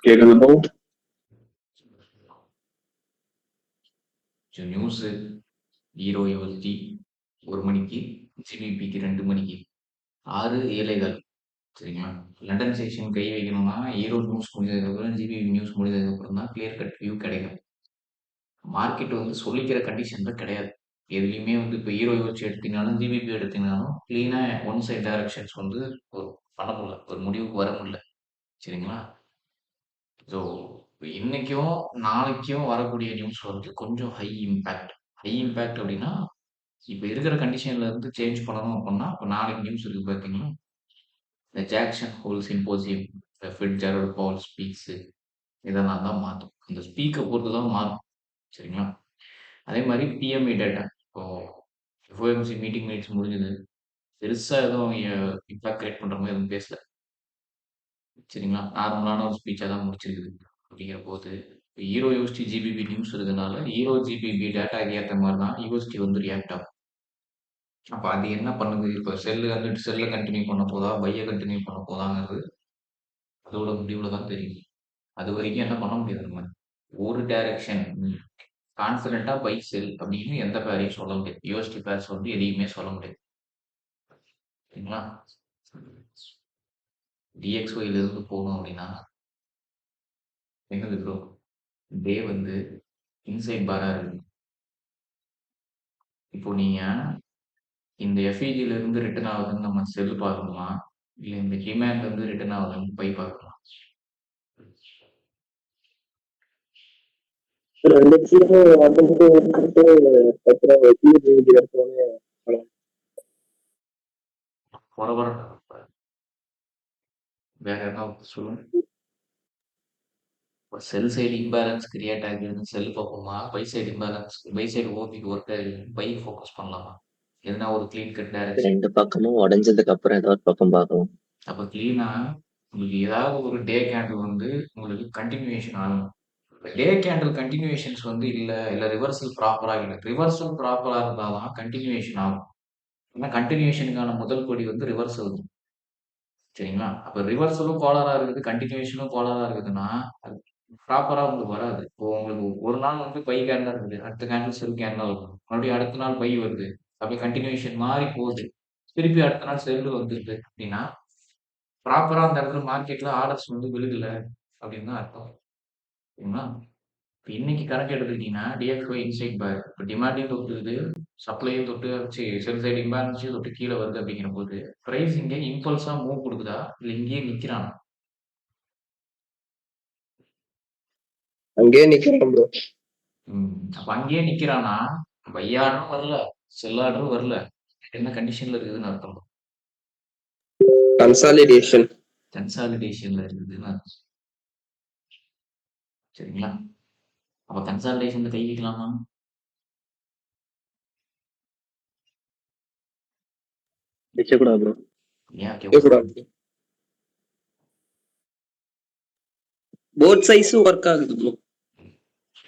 கேக்குது bro. News hero USD 1 மணிக்கு, ஜிபிபிக்கு 2 மணிக்கு, 6 7:15 சரிங்களா? லண்டன் செக்ஷன் கை வைக்கணும்னா ஹீரோ நியூஸ் முடிஞ்சதுக்கப்புறம், ஜிபிபி நியூஸ் முடிஞ்சதுக்கப்புறம் தான் கிளியர் கட் வியூ கிடைக்கும். மார்க்கெட் வந்து சொல்லிக்கிற கண்டிஷன்ல கிடையாது. எதுலையுமே வந்து இப்போ ஹீரோ யூஎஸ்டி எடுத்தீங்கனாலும், ஜிபிபி எடுத்தீங்கனாலும் க்ளீனா ஒன் சைட் டைரக்ஷன்ஸ் வந்து ஒரு பண்ண முடியல, ஒரு முடிவுக்கு வர முடியல. சரிங்களா? ஸோ இன்னைக்கும் நாளைக்கும் வரக்கூடிய நியூஸ் வந்து கொஞ்சம் ஹை இம்பேக்ட். ஹை இம்பேக்ட் அப்படின்னா இப்போ இருக்கிற கண்டிஷன்ல இருந்து சேஞ்ச் பண்ணணும் அப்படின்னா இப்போ நாளைக்கு நியூஸ் இருக்கு பார்த்தீங்கன்னா, இந்த Jackson Hole symposium, Fed Jerome Powell speaks, இதெல்லாம் தான் மாற்றும். அந்த ஸ்பீக்கை பொறுத்து தான் மாறும். சரிங்களா? அதே மாதிரி பிஎம்இ டேட்டா இப்போ எஃப்ஓஎம்சி மீட்டிங் மினிட்ஸ் முடிஞ்சது, பெருசாக எதுவும் இம்பாக்ட் கிரியேட் பண்ணுற மாதிரி எதுவும் பேசல. சரிங்களா? நார்மலான ஒரு ஸ்பீச்சாக தான் முடிச்சிருக்குது. அப்படிங்கிற போது ஹீரோ யூஎஸ்டி ஜிபிபி நியூஸ் இருக்கிறதுனால ஹீரோ ஜிபிபி டேட்டாக்கு ஏற்ற மாதிரி தான் யூஎஸ்டி வந்து ரியாக்ட் ஆகும். அப்போ அது என்ன பண்ணுது? இப்போ செல்லை கண்டினியூ பண்ண போதா, பையை கண்டினியூ பண்ண போதாங்கிறது அதோட முடிவில் தான் தெரியும். அது வரைக்கும் என்ன பண்ண முடியாது நம்ம. ஒரு டைரக்ஷன் கான்ஃபிடென்ட்டாக பை செல் அப்படின்னு எந்த பேரையும் சொல்ல முடியாது. யூஎஸ்டி பேர்ஸ் வந்து எதையுமே சொல்ல முடியாது. சரிங்களா? டிஎக்ஸ்ஒயிலிருந்து போகணும் அப்படின்னா என்னது ப்ரோ, டே வந்து இன்சைட் பாரா இருக்கு. இப்போ நீங்க இந்த எஃப்இஜில இருந்து ரிட்டர்ன் ஆகுதுன்னு நம்ம செல் பார்க்கணுமா, இல்லை இந்த டிமாண்ட் வந்து ரிட்டர்ன் ஆகுதுன்னு பை பார்க்கணுமா? ரெண்டுத்தையுமே வந்துட்டு அப்புறம் எடுத்தோடனே பரபர வேற ஏதாவது சொல்லுங்க. இப்போ செல் சைடு இம்பேலன்ஸ் கிரியேட் ஆகிருக்குன்னு செல் பார்ப்போமா, buy side imbalance, buy side ஓபிக்கு ஒர்க் ஆகிருக்கு பை ஃபோக்கஸ் பண்ணலாமா? எதுனா ஒரு க்ளீன் கட் டைரக்ஷன். 2 பக்கமும் உடைஞ்சதுக்கு அப்புறம் ஏதாவது பக்கம் பார்க்கலாம். அப்போ க்ளீனா உங்களுக்கு ஏதாவது ஒரு டே கேண்டில் வந்து உங்களுக்கு கண்டினியூவேஷன் ஆகணும். டே கேண்டில் கண்டினியூவேஷன்ஸ் வந்து இல்லை ரிவர்சல் ப்ராப்பராக இல்லை. ரிவர்சல் ப்ராப்பராக இருந்தால் தான் கண்டினியூவேஷன் ஆகும். ஏன்னா கண்டினியூவேஷனுக்கான முதல் படி வந்து ரிவர்சல் தான். சரிங்களா? அப்போ ரிவர்சலும் கோளாறாக இருக்குது, கண்டினியூவேஷனும் கோளாறாக இருக்குதுன்னா அது ப்ராப்பராக உங்களுக்கு வராது. இப்போ உங்களுக்கு ஒரு நாள் வந்து பை கேண்டில் இருக்குது, அடுத்த கேண்டில் செல் கேண்டில் இருக்கும், மறுபடியும் அடுத்த நாள் பை வருது, அப்படியே கண்டினியூவேஷன் மாதிரி போகுது, திருப்பி அடுத்த நாள் செல்லு வந்துருது அப்படின்னா ப்ராப்பராக அந்த இடத்துல மார்க்கெட்டில் ஆர்டர்ஸ் வந்து விழுகல அப்படின்னு தான் அர்த்தம். சரிங்களா? இப்போ இன்னைக்கு கணக்கு எடுத்துக்கிட்டீங்கன்னா டிஎக்ஸ்ஒய் இன்சைட் பார் இப்போ டிமாண்டையும் தொட்டுது, சப்ளையும் தொட்டு செல் சைடு இம்பேலன்ஸையும் தொட்டு கீழே வருது அப்படிங்கிற போது ப்ரைஸ் இங்கே இம்பல்ஸா மூவ் கொடுக்குதா, இல்லை இங்கேயே நிற்கிறானா? அங்கேயே நிக்கிறோம் ப்ரோ. அப்போ அங்கேயே நிற்கிறானா, பை ஆர்டரும் வரல, செல் ஆர்டரும் வரல, என்ன கண்டிஷன்ல இருக்குதுன்னு அர்த்தம். கன்சாலிடேஷன் கன்சாலிடேஷன்ல இருக்குதுன்னு அர்த்தம். சரிங்களா? அப்போ கன்சாலிடேஷன்ல கை வைக்கலாமா? வைக்கக்கூடாது ப்ரோ. ஏன் வைக்கக்கூடாது? போத் சைஸும் ஒர்க் ஆகுது ப்ரோ.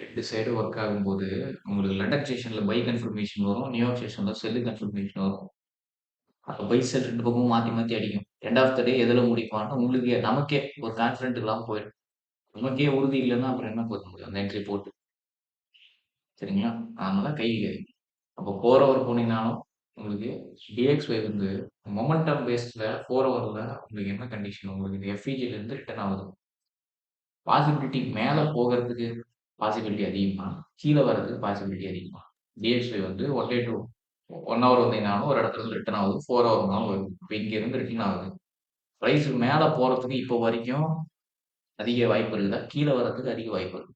2 சைடும் ஒர்க் ஆகும்போது உங்களுக்கு லண்டன் ஸ்டேஷன்ல பை கன்ஃபர்மேஷன் வரும், நியூயார்க் ஸ்டேஷன்ல செல்லு கன்ஃபர்மேஷன் வரும். அப்போ பை செல் 2 பக்கமும் மாற்றி மாற்றி அடிக்கும். எண்ட் ஆஃப் த டே எதில் முடிப்பான்னு உங்களுக்கு நமக்கே ஒரு கான்ஃபிடென்ட் இல்லாமல் போயிடும். நமக்கே உறுதி இல்லைன்னா அப்புறம் என்ன போட முடியும் அந்த என்ட்ரி போட்டு. சரிங்களா? அதனால கை வைக்காதீங்க. அப்போ 4 ஹவர் போனீங்கனாலும் உங்களுக்கு டிஎக்ஸ்ஒய் வந்து மொமெண்டம் பேஸ்டில் 4 ஹவரில் உங்களுக்கு என்ன கண்டிஷன், உங்களுக்கு இந்த எஃப்இஜிலேருந்து ரிட்டர்ன் ஆகுது. பாசிபிலிட்டி மேலே போகிறதுக்கு பாசிபிலிட்டி அதிகமா, கீழே வர்றதுக்கு பாசிபிலிட்டி அதிகமா. டிஎக்ஸ்ஒய் வந்து 1 டே டு 1 ஹவர் வந்தீங்கனாலும் ஒரு இடத்துல இருந்து ரிட்டர்ன் ஆகுது, 4 ஹவர்னாலும் வருது. இப்போ இங்கேருந்து ரிட்டர்ன் ஆகுது. ப்ரைஸ் மேலே போகிறதுக்கு இப்போ வரைக்கும் அதிக வாய்ப்பு இருக்குதா, கீழே வர்றதுக்கு அதிக வாய்ப்பு இருக்கு?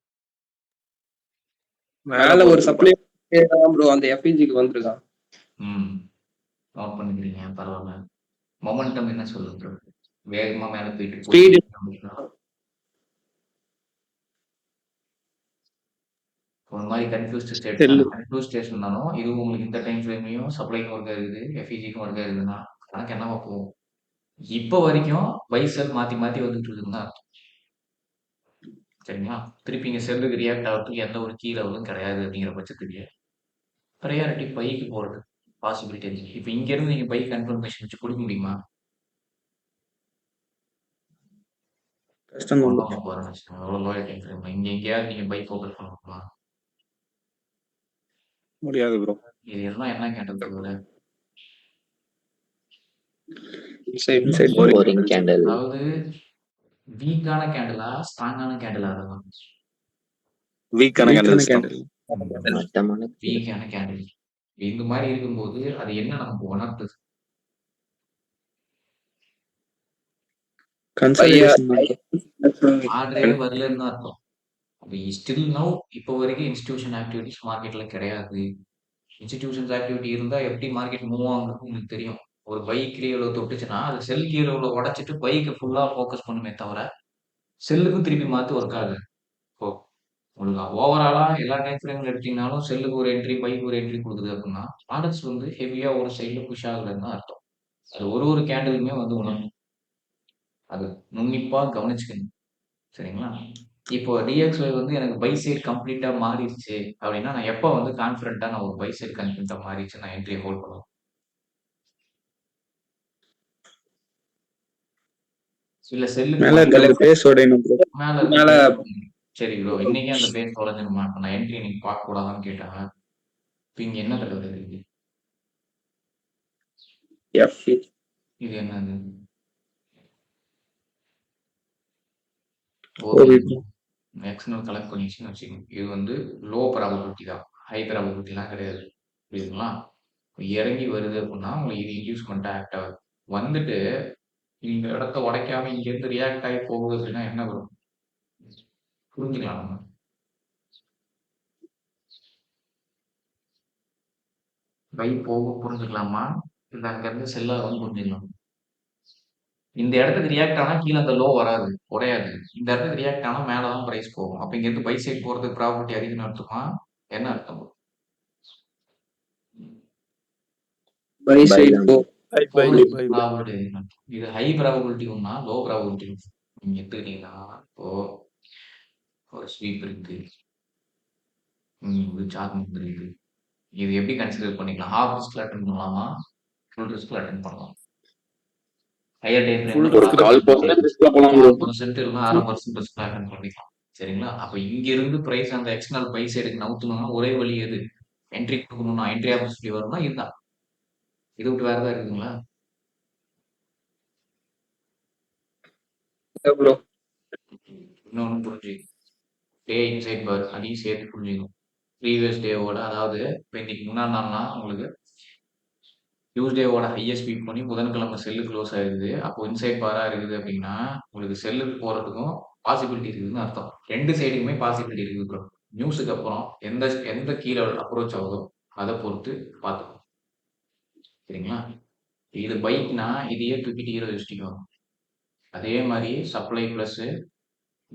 மேல ஒரு சப்ளை ப்ரோ அந்த எஃப்இஜிக்கு வந்திருக்கான். நோட் பண்ணிக்கிறீங்க, பரவாயில்ல. மொமெண்டம் என்ன சொல்லுது? வேகமா மேலே போயிட்டு ஸ்பீடு ஒரு மாதிரி கன்ஃபியூஸ்ட் ஸ்டேட் இருந்தாலும் இது உங்களுக்கு இந்த டைம் ஃப்ரேம்லையும் சப்ளைக்கும் ஒர்க் ஆகுது, எஃப்இஜிக்கும் ஒர்க் ஆகுதுன்னா கணக்கு என்னவா போகும்? இப்போ வரைக்கும் பை செல் மாற்றி மாற்றி வந்துட்டு இருக்குதுன்னு தான் அர்த்தம். சரிங்களா? திருப்பி இங்கே செல்லுக்கு ரியாக்ட் ஆகிறதுக்கு எந்த ஒரு கீ லெவலும் கிடையாது அப்படிங்கிற பட்சத்துக்கு ப்ரையாரிட்டி பைக்கு போகிறது பாசிபிலிட்டி இருக்கு. இப்போ இங்கேருந்து நீங்கள் பை கன்ஃபர்மேஷன் வச்சு கொடுக்க முடியுமா? கஷ்டம் தான் bro. எவ்வளவு லோயர் டைம் ஃப்ரேம் இங்க எங்கேயாவது நீங்க பை ஃபோக்கஸ் பண்ணணுமா? முடியாது ப்ரோ. இது எல்லாம் என்ன கேட்டது? Inside boring candle. அதாவது வீக்கான கேண்டலா ஸ்ட்ராங்கான கேண்டலா? அதெல்லாம் வீக்கான கேண்டில்ஸ் தான். candle. மட்டமான வீக்கான கேண்டில். இந்த மாதிரி இருக்கும்போது அது என்ன நமக்கு உணர்த்துது? Consolidation தான். ஆர்டரே வரலன்னு தான் அர்த்தம். அப்ப ஸ்டில் நவ் இப்போ வரைக்கும் இன்ஸ்டிடியூஷன் ஆக்டிவிட்டிஸ் மார்க்கெட்ல கிடையாது. இன்ஸ்டிடியூஷன்ஸ் ஆக்டிவிட்டி இருந்தா எப்படி மார்க்கெட் மூவ் ஆகும்னு உங்களுக்கு தெரியும். ஒரு பை கீழே தொட்டுச்சுன்னா அது செல் கீழே உடைச்சிட்டு பைக்கு ஃபுல்லா ஃபோக்கஸ் பண்ணுமே தவிர செல்லுக்கும் திருப்பி மாத்தி ஒர்க் ஆகுது. இப்போ உங்களுக்கு ஓவராலா எல்லா டைம் ஃப்ரேம்ல எடுத்தீங்கனாலும் செல்லுக்கு ஒரு என்ட்ரி பைக்கு ஒரு என்ட்ரி கொடுக்குது அப்படின்னா ஆர்டர்ஸ் வந்து ஹெவியா ஒரு சைட்ல புஷ் ஆகுதுன்னு தான் அர்த்தம். அது ஒரு கேண்டலுமே வந்து உணரும். அது நுண்ணிப்பா கவனிச்சுக்கணும். சரிங்களா? இப்போ DXY வந்து எனக்கு பை சைடு கம்ப்ளீட்டா மாறிடுச்சு அப்படின்னா நான் எப்போ வந்து கான்ஃபிடென்ட்டா நான் ஒரு பை சைடு கம்ப்ளீட்டா மாறிடுச்சு நான் என்ட்ரி ஹோல்ட் பண்ணுவேன். இல்ல மேல இருக்க பேஸ் உடையணும் bro. மேல சரி ப்ரோ இன்னைக்கே அந்த பேஸ் உடஞ்சிருமா? இப்ப நான் என்ட்ரி நீங்க பார்க்க கூடாதான்னு கேட்டாங்க. இப்ப இங்க என்ன தகவல் இருக்கு? F. இது என்னது? OB bro. எக்ஸ்டர்னல் கலெக்ட் பண்ணிச்சுன்னு வச்சுக்கோங்க. இது வந்து லோ ப்ராபபிலிட்டி தான், ஹை ப்ராபபிலிட்டிலாம் கிடையாது. புரியுதுங்களா? இறங்கி வருது அப்படின்னா உங்களுக்கு இது இன்டியூஸ்மெண்ட் ஆக்ட் ஆகுது. வந்துட்டு இந்த இடத்த உடைக்காம இங்க இருந்து ரியாக்ட் ஆகி போகுது அப்படின்னா என்ன வரும்? புரிஞ்சுக்கலாம் நம்ம. பை போகும் புரிஞ்சுக்கலாமா? இல்ல அங்க இருந்து செல்லா வந்து புரிஞ்சுக்கலாம். இந்த இடத்துக்கு ரியாக்ட் ஆனா கீழே அந்த லோ வராது, உடையாது. இந்த இடத்துக்கு ரியாக்ட் ஆனா மேலதான் பிரைஸ் போகும். அப்ப இங்க இருந்து பை சைட் போறதுக்கு ப்ராபபிலிட்டி அதிகம்னு அர்த்தமா? என்ன அர்த்தம்? Buy side தான். go. ப்ராபபிலிட்டி அதிகம். இது ஹை ப்ராபபிலிட்டி ஒன்னா லோ ப்ராபபிலிட்டி நீங்க எடுத்துக்கிட்டீங்கன்னா இப்போ ஒரு ஸ்வீப் இருக்கு, ஒரு சார்ட் இருக்கு. இது எப்படி கன்சிடர் பண்ணிக்கலாம்? ஹாஃப் ரிஸ்க்ல அட்டென்ட் பண்ணலாமா? ஃபுல் ரிஸ்க்ல அட்டென்ட் பண்ணலாம். ஹையர் டைம் Full ஃப்ரேம்ல risk. 1% riskல போலாம் bro. 1% இல்ல 1/2% ரிஸ்க்ல அட்டென்ட் பண்ணிக்கலாம். சரிங்களா? அப்ப இங்க இருந்து பிரைஸ் அந்த எக்ஸ்டர்னல் பை சைடுக்கு நவுத்தணும்னா ஒரே வழி எது? என்ட்ரி கொடுக்கணும்னா என்ட்ரி ஆப்பர்ச்சுனிட்டி வரும்னா இதுதான். இதை விட்டு வேற ஏதாவது இருக்குங்களா? bro. இன்னொன்னு புரிஞ்சு டே இன்சைட் பார் அதையும் சேர்த்து புரிஞ்சுக்கணும். ப்ரீவியஸ் டேவோட அதாவது இப்போ இன்னைக்கு முன்னாடி நாள்னா உங்களுக்கு டியூஸ்டேவோட ஹையஸ்ட் பீக் பண்ணி புதன்கிழமை செல்லு க்ளோஸ் ஆயிருக்குது. அப்போ இன்சைட் பாரா இருக்குது அப்படின்னா உங்களுக்கு செல்லுக்கு போறதுக்கும் பாசிபிலிட்டி இருக்குதுன்னு அர்த்தம். ரெண்டு சைடுக்குமே பாசிபிலிட்டி இருக்குது ப்ரோ. நியூஸுக்கு அப்புறம் எந்த எந்த கீழே அப்ரோச் ஆகுதோ அதை பொறுத்து பார்த்துக்கணும். சரிங்களா? இது பைக்னா இதையே தூக்கிட்டு ஹீரோ யோசிக்கும். அதே மாதிரி சப்ளை பிளஸ்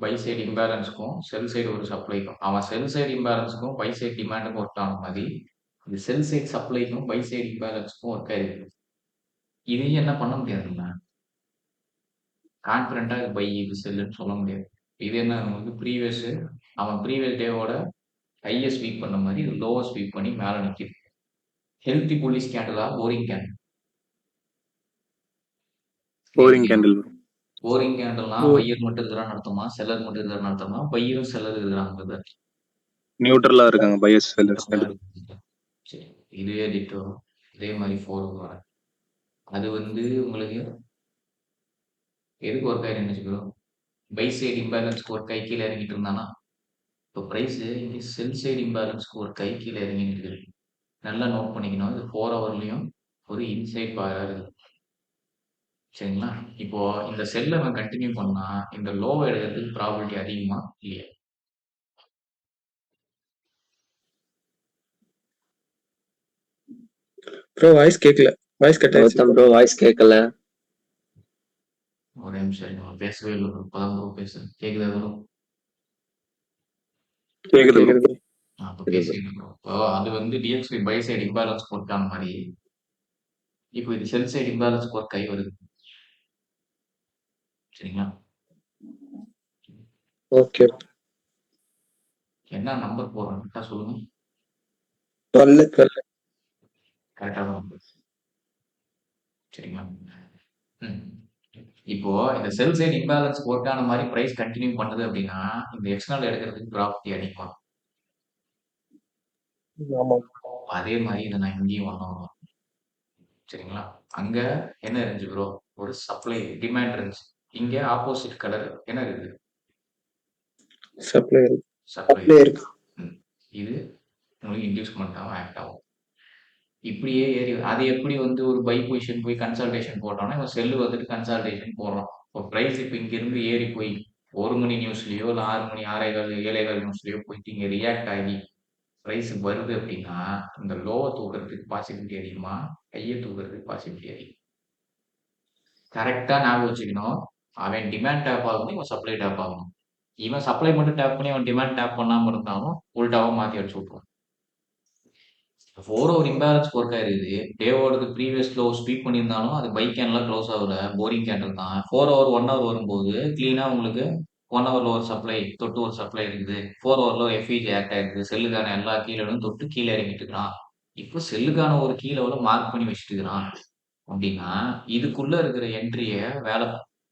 பை சைடு இம்பேலன்ஸ்க்கும் செல் சைடு ஒரு சப்ளைக்கும் அவன் செல் சைடு இம்பேலன்ஸ்க்கும் பை சைடு டிமாண்டுக்கும் ஒர்க் ஆன மாதிரி இது செல் சைடு சப்ளைக்கும் பை சைடு இம்பேலன்ஸ்க்கும் ஒர்க் ஆயிருக்கு. இதையும் என்ன பண்ண முடியாதுங்களா? கான்ஃபிடென்ட்டா இது பை இது செல்லுன்னு சொல்ல முடியாது. இது என்ன வந்து ப்ரீவியஸ் அவன் ப்ரீவியஸ் டேவோட ஹையஸ்ட் ஸ்வீப் பண்ண மாதிரி இது லோவர் ஸ்வீப் பண்ணி மேலே நிற்கிது. ஹெல்த்தி புல்லிஷ் கேண்டலா boring candle? Boring candle. Boring கேண்டல்னா பையர் மட்டும் இருக்கிறான்னு அர்த்தமா? செல்லர் மட்டும் இருக்கிறான்னு அர்த்தமா? பையரும் செல்லர் இருக்கிறாங்க. நியூட்ரலா இருக்காங்க பையர்ஸ் செல்லர்ஸ். சரி இதுவே டிட்டோ இதே மாதிரி ஃபோர் அது வந்து உங்களுக்கு எதுக்கு ஒர்க் ஆயிரு நினைச்சுக்கிறோம்? பை சைடு இம்பேலன்ஸ்க்கு ஒரு கை கீழே இறங்கிட்டு இருந்தானா இப்போ ப்ரைஸ் இங்கே செல் சைடு இம்பேலன்ஸ்க்கு ஒரு கை கீழே இறங்கிட்டு இருக்கு. நல்லா நோட் பண்ணிக்கணும். இது 4 ஹவர்லயும் ஒரு இன்சைட் பாரா இருக்கு. சரிங்களா? இப்போ இந்த செல்லை நான் கண்டினியூ பண்ணா இந்த லோவை எடுக்கிறதுக்கு ப்ராபபிலிட்டி அதிகமா இல்லையா? Bro வாய்ஸ் கேட்கல. வாய்ஸ் கட் ஆயிடுச்சு. கௌதம் ப்ரோ வாய்ஸ் கேட்கல. ஒரே நிமிஷம் நம்ம பேசவே இல்லை. இப்பதான் ப்ரோ பேச கேக்குதா ப்ரோ? கேக்குது bro. கேக்குது. அப்ப பேசிட்டு அது வந்து DXY buy side imbalance work ஆன மாதிரி இப்போ இது செல் சைடு இம்பேலன்ஸ் ஒர்க் ஆகி வருது. சரிங்களா? ஓகே. என்ன நம்பர் போடுறோம் கரெக்டா சொல்லுங்க. 12. கரெக்டான நம்பர். சரிங்களா? இப்போ இந்த செல் சைடு இம்பேலன்ஸ் ஒர்க் ஆன மாதிரி பிரைஸ் கண்டினியூ பண்ணுது அப்படின்னா இந்த எக்ஸ்டர்னல் எடுக்கிறதுக்கு ப்ராஃபிட் அதிகமா ஆமா. அதே மாதிரி இதை நான் இங்கேயும் வாங்கணும். சரிங்களா? அங்க என்ன இருந்துச்சு ப்ரோ? ஒரு சப்ளை டிமாண்ட் இருந்துச்சு. இங்க ஆப்போசிட் கலர் என்ன இருக்குது? சப்ளை சப்ளை இருக்கு. இது உங்களுக்கு இன்டியூஸ்மெண்ட்டாகவும் ஆக்ட் ஆகும். இப்படியே ஏறி அது எப்படி வந்து ஒரு பை பொசிஷன் போய் கன்சல்டேஷன் போட்டோம்னா இவன் செல்லு வந்துட்டு கன்சல்டேஷன் போடுறான். இப்போ ப்ரைஸ் இப்போ இங்கிருந்து ஏறி போய் 1 மணி நியூஸ்லயோ இல்லை 6 மணி 6:15 7:15 நியூஸ்லயோ போயிட்டு இங்கே ரியாக்ட் ஆகி ப்ரைஸ் வருது அப்படின்னா இந்த லோவை தூக்குறதுக்கு பாசிபிலிட்டி அதிகமா, கையை தூக்குறதுக்கு பாசிபிலிட்டி அதிகம். கரெக்டா ஞாபகம் வச்சுக்கணும். அவன் டிமாண்ட் டேப் ஆகணும், இவன் சப்ளை டேப் ஆகணும். இவன் சப்ளை மட்டும் டேப் பண்ணி அவன் டிமாண்ட் டேப் பண்ணாம இருந்தாலும் உள்டாவும் மாத்தி அடிச்சு விட்டுருவான். 4 ஹவர் இம்பேலன்ஸ் ஒர்க் ஆயிருக்குது. டேவோடது ப்ரீவியஸ் க்ளோஸ் ஸ்வீப் பண்ணியிருந்தாலும் அது பை கேன்லாம் க்ளோஸ் ஆகல. போரிங் கேண்டில் தான். 4 ஹவர் 1 ஹவர் வரும்போது கிளீனா உங்களுக்கு 1 ஹவர்ல ஒரு சப்ளை தொட்டு ஒரு சப்ளை இருக்குது. 4 ஹவர்ல ஒரு எஃப்இஜி ஆக்ட் ஆயிருக்கு. செல்லுக்கான எல்லா கீழனும் தொட்டு கீழே இறங்கிட்டு இருக்கிறான். இப்போ செல்லுக்கான ஒரு கீழே மார்க் பண்ணி வச்சுட்டு இருக்கிறான் அப்படின்னா இதுக்குள்ள இருக்கிற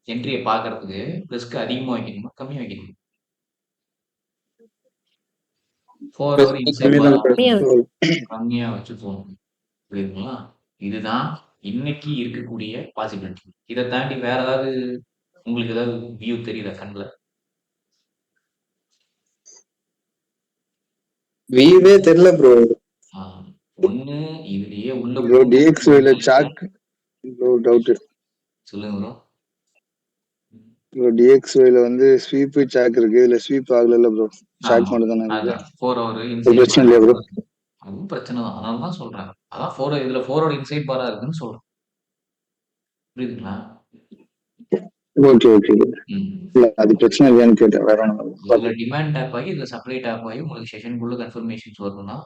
என்ட்ரியை பார்க்கறதுக்கு ரிஸ்க் அதிகமா வைக்கணுமா கம்மியா வைக்கணுமா? 4 ஹவர் இன்சைட் கம்மியா வச்சு போகணும். புரியுதுங்களா? இதுதான் இன்னைக்கு இருக்கக்கூடிய பாசிபிலிட்டி. இதை தாண்டி வேற ஏதாவது உங்களுக்கு ஏதாவது வியூ தெரியுதா கண்ணுல? வியூவே தெரியல ப்ரோ. ஒண்ணு இதுலயே உள்ள ப்ரோ டிஎக்ஸ்ஒய்ல சாக் ப்ரோ டவுட் சொல்லுங்க ப்ரோ. ப்ரோ டிஎக்ஸ்ஒய்ல வந்து ஸ்வீப் சாக் இருக்கு, இதுல ஸ்வீப் ஆகல ப்ரோ. சாக் மட்டும் தானே இருக்கு. அதான் 4 ஹவர் ஒரு இன்சைட் பிரச்சனை இல்லையா ப்ரோ? அதுவும் பிரச்சனை தான். அதனால தான் சொல்றேன். அதான் 4 இதுல 4 ஹவர் இன்சைட் பாரா இருக்குன்னு சொல்றேன். புரியுதுங்களா? ஓகே ஓகே இல்ல அது பிரச்சனை இல்லையான்னு கேட்டேன், வேற இதுல ஒன்றும். டிமாண்ட் டேப் ஆகி இதுல சப்ளை டேப் ஆகி உங்களுக்கு செஷனுக்குள்ள கன்ஃபர்மேஷன்ஸ் வரணும்னா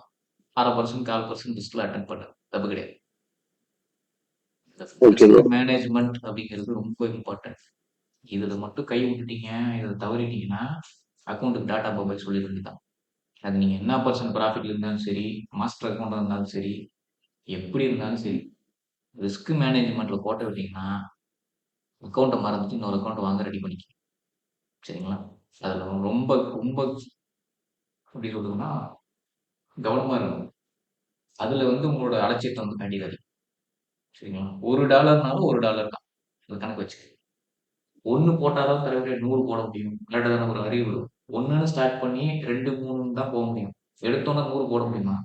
1/2% 1/4% ரிஸ்க்ல அட்டன் பண்ண தப்பு கிடையாது. Okay bro. மேனேஜ்மெண்ட் அப்படிங்கிறது ரொம்ப இம்பார்ட்டன்ட். இதுல மட்டும் கை விட்டுட்டீங்க, இதை தவறிட்டீங்கன்னா அக்கௌண்ட்டுக்கு டாட்டா பபாய் சொல்லி வேண்டியதான். அது நீங்க என்ன பர்சன்ட் ப்ராஃபிட்ல இருந்தாலும் சரி, மாஸ்டர் அக்கௌண்ட் இருந்தாலும் சரி, எப்படி இருந்தாலும் சரி, ரிஸ்க் மேனேஜ்மெண்ட்ல போட்டு விட்டீங்கன்னா அக்கௌண்ட்டை மறந்துட்டு இன்னொரு அக்கௌண்ட் வாங்க ரெடி பண்ணிக்க. சரிங்களா? அதுல ரொம்ப ரொம்ப எப்படி சொல்றதுன்னா கவனமா இருக்கணும். அதுல வந்து உங்களோட அலட்சியத்தை வந்து கண்டிப்பாக. சரிங்களா? $1னாலும் $1 தான். அது கணக்கு வச்சு 1 போட்டாதான் தலைவரே 100 போட முடியும். இல்லாட்டா தானே ஒரு அறிவு வரும். 1ன்னு ஸ்டார்ட் பண்ணி 2, 3 தான் போக முடியும். எடுத்தோன்னே 100 போட முடியுமா?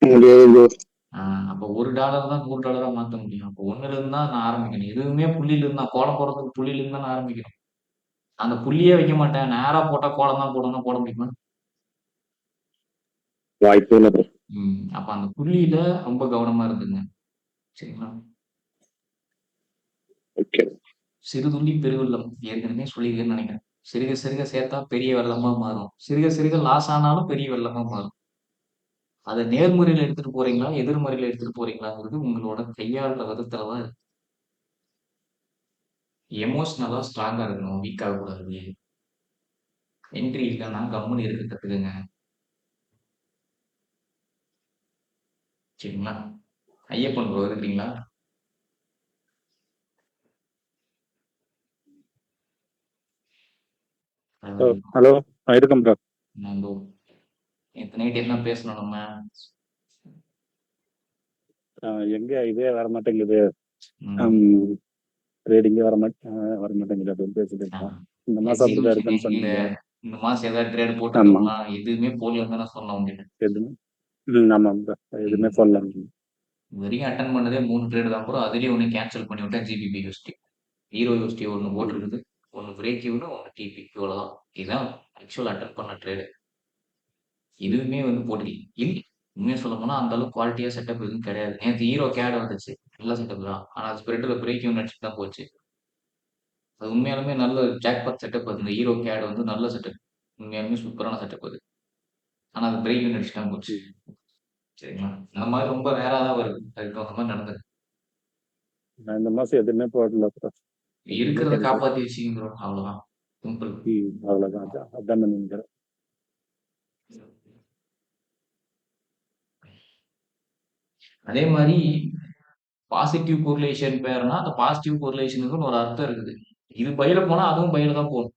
முடியாது ப்ரோ. அப்போ $1 தான் $100 மாத்த முடியும். அப்போ 1ல இருந்து தான் நான் ஆரம்பிக்கணும். எதுவுமே புள்ளியில இருந்தா கோலம் போடுறதுக்கு புள்ளியில இருந்து தான் நான் ஆரம்பிக்கணும். அந்த புள்ளியே வைக்க மாட்டேன். நேரா போட்டா கோலம் தான் போடணும்னா போட முடியுமா? வாய்ப்பு இல்லை ப்ரோ. அப்ப அந்த புள்ளியில ரொம்ப கவனமா இருந்துங்க. சரிங்களா? ஓகே. சிறுதுளி பெருவெள்ளம் ஏற்கனவே சொல்லியிருக்கேன்னு நினைக்கிறேன். சிறுக சிறுக சேர்த்தா பெரிய வெள்ளமா மாறும். சிறுக சிறுக லாஸ் ஆனாலும் பெரிய வெள்ளமா மாறும். அதை நேர்முறையில எடுத்துட்டு போறீங்களா, எதிர்மறையில எடுத்துட்டு போறீங்களாங்கிறது உங்களோட கையாளுற விதத்துல தான் இருக்கு. எமோஷனலா ஸ்ட்ராங்கா இருக்கணும், வீக் ஆகக்கூடாது. என்ட்ரி இல்லைன்னா கம்முன்னு இருக்க கத்துக்குங்க. சரிங்களா? ஐயப்பன் ப்ரோ இருக்கிறீங்களா? ஹலோ இருக்கேன் ப்ரோ. நேற்று நைட் என்ன பேசணும் நம்ம? எங்க இதே வர மாட்டேங்குது, ம். ட்ரேடிங்கே வர மாட்டேங்குது அப்படின்னு பேசிட்டு இருக்கோம். இந்த மாசம் அப்படிதான் இருக்குன்னு சொன்னீங்க. இந்த மாசம் ஏதாவது ட்ரேட் ஆமா. போட்டுருக்கோமா? எதுவுமே போடலன்னு தானே சொன்னேன் உங்ககிட்ட. எதுவுமே ஆமா ப்ரோ, எதுவுமே போடலாம். இது வரைக்கும் அட்டன் பண்ணதே 3 ட்ரேட் தான் ப்ரோ. அதுலயே ஒன்று கேன்சல் பண்ணி விட்டேன். ஜிபிபி யூஎஸ்டி, ஹீரோ யூஎஸ்டி ஒன்று போட்டிருக்குது, ஒன்று பிரேக் ஈவனு, ஒன்று டிபி. இவ்வளோதான். இதுதான் ஆக்சுவல் அட்டன் பண்ண ட்ரேடு. இதுவுமே வந்து போட்டு இல்லை. உண்மையாக சொல்ல போனால் அந்த அளவுக்கு குவாலிட்டியாக செட்டப் எதுவும் கிடையாது. நேற்று ஹீரோ கேட் வந்துச்சு, நல்ல செட்டப் தான். ஆனால் ஸ்ப்ரெட்டில் பிரேக் ஈவன் அடிச்சுட்டு தான் போச்சு. அது உண்மையாலுமே நல்ல ஜாக்பாட் செட்டப். அது இந்த ஹீரோ கேட் வந்து நல்ல செட்டப், உண்மையாலுமே சூப்பரான செட்டப் அது. ஆனால் அது பிரேக் ஈவன் அடிச்சுட்டு தான் போச்சு. சரிங்களா? அந்த மாதிரி ரொம்ப ரேராக தான் வருது. அதுக்கு தகுந்த மாதிரி நடந்தது. நான் இந்த மாசம் எதுவுமே போடல ப்ரோ. இருக்கிறத காப்பாற்றி வச்சுக்கிறோம், அவ்வளோதான். சிம்பிள். அவ்வளவுதான், அதான் நினைக்கிறேன். அதே மாதிரி பாசிட்டிவ் கோரிலேஷன் பேர்னா அந்த பாசிட்டிவ் கோரிலேஷனுக்கு ஒரு அர்த்தம் இருக்குது. இது பையில போனா அதுவும் பையில தான் போகும்.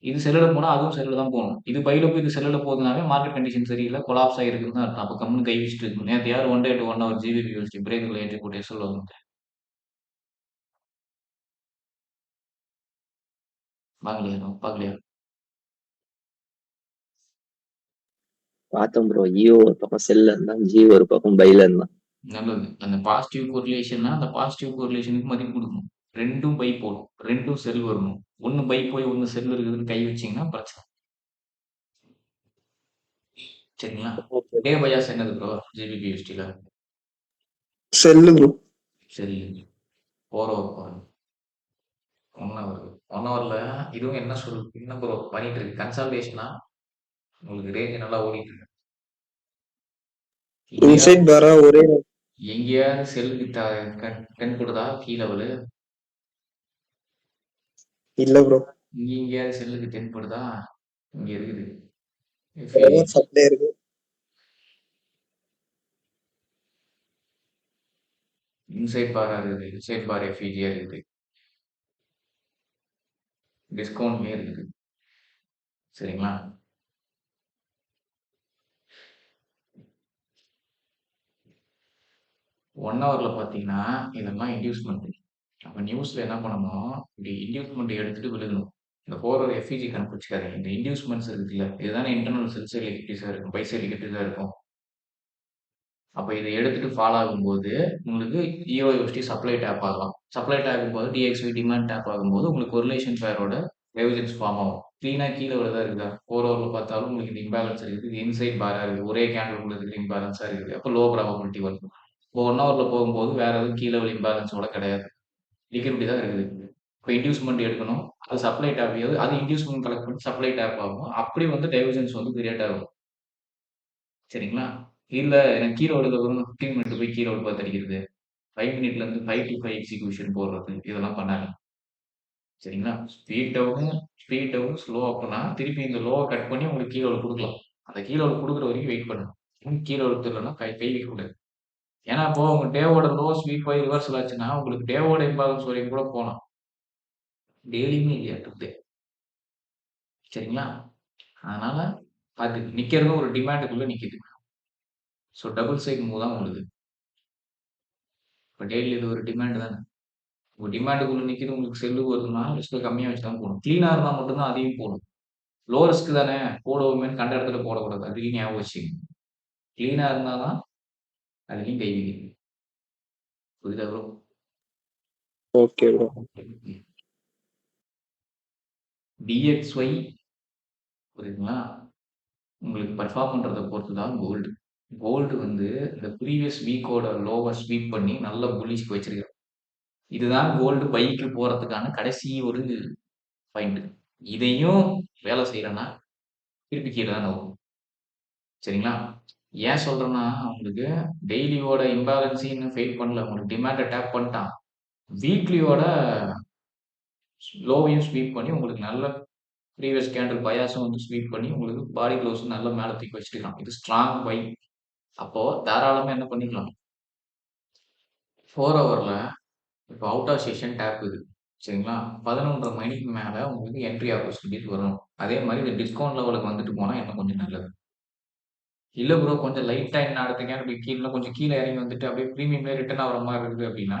இது செல்லுல போனா அதுவும் செல்லுல தான் போகணும். இது பையில போய் இது செல்லுல போகுதுனாவே மார்க்கெட் கண்டிஷன் சரியில்லை, கொலாப்ஸ் ஆகிருக்குன்னு தான் அர்த்தம். அப்போ கம்முன்னு கை வச்சுட்டு இருக்கு. நேற்று யார் 1 day to 1 hour GBP USD பிரேக்கில் ஏற்றி போட்டு எஸ்எல் வந்து வாங்கலையா பார்க்கலையா? பார்த்தோம் ப்ரோ. ஈஓ ஒரு பக்கம் செல்ல இருந்தான், ஜி ஒரு பக்கம் பைல இருந்தான். நல்லது. அந்த பாசிட்டிவ் கோரிலேஷன்னா அந்த பாசிட்டிவ் கோரிலேஷனுக்கு மதிப்பு கொடுக்கணும். ரெண்டும் பை போடும், ரெண்டும் செல் வரணும். ஒன்று பை போய் ஒன்று செல் இருக்குதுன்னு கை வச்சிங்கன்னா பிரச்சனை. சரிங்களா? டே பயாஸ் என்னது ப்ரோ ஜிபிபி யூஎஸ்டியில்? Sell bro. சரி, 4 ஹவர் பாருங்க. 1 ஹவர் 1 ஹவரில் இதுவும் என்ன என்ன ப்ரோ பண்ணிட்டு இருக்கு? கன்சல்டேஷனா உங்களுக்கு ரேஞ்ச் நல்லா ஓடிட்டு இருக்கு. இன்சைட் பாரா ஒரே எங்கேயாவது செல்லுக்கு டென் கொடுதா கீ லெவலு? இல்ல ப்ரோ. இங்க எங்கேயாவது செல்லுக்கு டென் படுதா? இங்க இருக்குது. சப்ளை இருக்கு. இன்சைட் பாரா இருக்குது, இன்சைட் பார் எஃப்இஜியா இருக்குது, டிஸ்கவுண்ட்லயே இருக்குது. சரிங்களா? ஒன் ஹவர்ல பார்த்தீங்கன்னா இதெல்லாம் இன்டியூஸ்மெண்ட். அப்போ நியூஸ்ல என்ன பண்ணணும், இப்படி இன்டியூஸ்மெண்ட் எடுத்துட்டு விழுகணும். இந்த 4 ஹவர் எஃப்இஜி கணக்கு வச்சுக்காதீங்க. இந்த இன்டியூஸ்மெண்ட்ஸ் இருக்குல்ல, இதுதானே இன்டர்னல் செல் சைடு லிக்விடிஸாக இருக்கும், பை சைடு லிக்விடிஸாக இருக்கும். அப்போ இதை எடுத்துட்டு ஃபாலோ ஆகும்போது உங்களுக்கு இஓஎஸ்டி சப்ளை டேப் ஆகலாம். சப்ளை டேப் ஆகும்போது டிஎக்ஸ்வி டிமாண்ட் டேப் ஆகும்போது உங்களுக்கு கொரிலேஷன் பேரோட டெவிஜன்ஸ் ஃபார்ம் ஆகும். க்ளீனாக கீழே விழுதா இருக்குதா? 4 ஹவரில் பார்த்தாலும் உங்களுக்கு இந்த இம்பேலன்ஸ் இருக்குது, இது இன்சைட் பாராக இருக்குது, ஒரே கேண்டில் உங்களுக்கு இம்பேலன்ஸாக இருக்குது. அப்போ லோ ப்ராபபிலிட்டி வரும். இப்போ 1 ஹவரில் போகும்போது வேற எதுவும் கீழே விழு இம்பேலன்ஸோட கிடையாது, லிக்விடிட்டி தான் இருக்குது. இப்போ இன்டியூஸ்மெண்ட் எடுக்கணும், அது சப்ளை டேப் அது இன்டியூஸ்மெண்ட் கலெக்ட் பண்ணி சப்ளை டேப் ஆகும். அப்படி வந்து டைவர்ஜன்ஸ் வந்து கிரியேட் ஆகும். சரிங்களா? இல்ல எனக்கு கீழே விழுத 15 மினிட் போய் கீழே விழு பார்த்து அடிக்கிறது, 5 மினிட்ல இருந்து 5 to 5 எக்ஸிகியூஷன் போடுறது, இதெல்லாம் பண்ணாங்க. சரிங்களா? ஸ்பீட் டவுன் ஸ்லோ அப்பனா திருப்பி இந்த லோவை கட் பண்ணி உங்களுக்கு கீழே கொடுக்கலாம். அந்த கீழே கொடுக்குற வரைக்கும் வெயிட் பண்ணணும். கீழே கொடுத்துடலன்னா கை வைக்க கூடாது. ஏன்னா இப்போ உங்க டேவோட லோ ஸ்வீப் ஆகி ரிவர்சல் ஆச்சுன்னா உங்களுக்கு டேவோட இம்பாலன்ஸ் வரைக்கும் கூட போகலாம். டெய்லியுமே இல்லையா டுடே? சரிங்களா? அதனால அது நிக்கிறது ஒரு டிமாண்டுக்குள்ள நிக்குது. ஸோ டபுள் சைட் மூவ் தான் உங்களுக்கு. இப்போ டெய்லி இது ஒரு டிமாண்ட் தானே. உங்க டிமாண்டுக்குள்ள நிக்குது, உங்களுக்கு செல்லு வருதுன்னா ரிஸ்க் கம்மியாக வச்சு தான் போகணும். க்ளீனாக இருந்தால் மட்டும்தான் அதையும் போடும். லோ ரிஸ்க் தானே போடுவோமேன்னு கண்ட இடத்துல போடக்கூடாது, அதுலேயும் ஞாபகம் வச்சுக்கணும். க்ளீனாக இருந்தால் தான் அதுலேயும் கை வைக்கணும். புரியுதா ப்ரோ? Okay bro. டிஎக்ஸ்ஒய் புரியுதுங்களா? உங்களுக்கு பர்ஃபார்ம் பண்ணுறதை பொறுத்து தான் கோல்டு. கோல்டு வந்து இந்த ப்ரீவியஸ் வீக்கோட லோவை ஸ்வீப் பண்ணி நல்ல புல்லிஷ்க்கு வச்சிருக்கேன். இதுதான் கோல்டு பைக்கு போகிறதுக்கான கடைசி ஒரு பாயிண்ட். இதையும் வேலை செய்யறேன்னா திருப்பி கீழே தான் வரும். சரிங்களா? ஏன் சொல்றேன்னா உங்களுக்கு டெய்லியோட இம்பேலன்ஸ் இன்னும் ஃபெயில் பண்ணல, உங்களுக்கு டிமாண்டை டேப் பண்ணிட்டான். வீக்லியோட லோவையும் ஸ்வீப் பண்ணி உங்களுக்கு நல்ல ப்ரீவியஸ் கேண்டில் பயாஸும் வந்து ஸ்வீப் பண்ணி உங்களுக்கு பாடி க்ளோஸ் நல்ல மேலே தூக்கி வச்சுக்கலாம். இது ஸ்ட்ராங் பை. அப்போ தாராளமாக என்ன பண்ணிக்கலாம், 4 ஹவர்ல இப்போ அவுட் ஆஃப் செஷன் டேப் இது. சரிங்களா? 11:30 மணிக்கு மேலே உங்களுக்கு என்ட்ரி ஆப்பர்ச்சுனிட்டிஸ் வரும். அதே மாதிரி இந்த டிஸ்கவுண்ட் லெவலுக்கு வந்துட்டு போனால் இன்னும் கொஞ்சம் நல்லது. இல்லை ப்ரோ கொஞ்சம் லைட்டாக என்ன அடுத்த போய் கீழே கொஞ்சம் கீழே இறங்கி வந்துட்டு அப்படியே ப்ரீமியம்லேயே ரிட்டர்ன் ஆகிற மாதிரி இருக்குது அப்படின்னா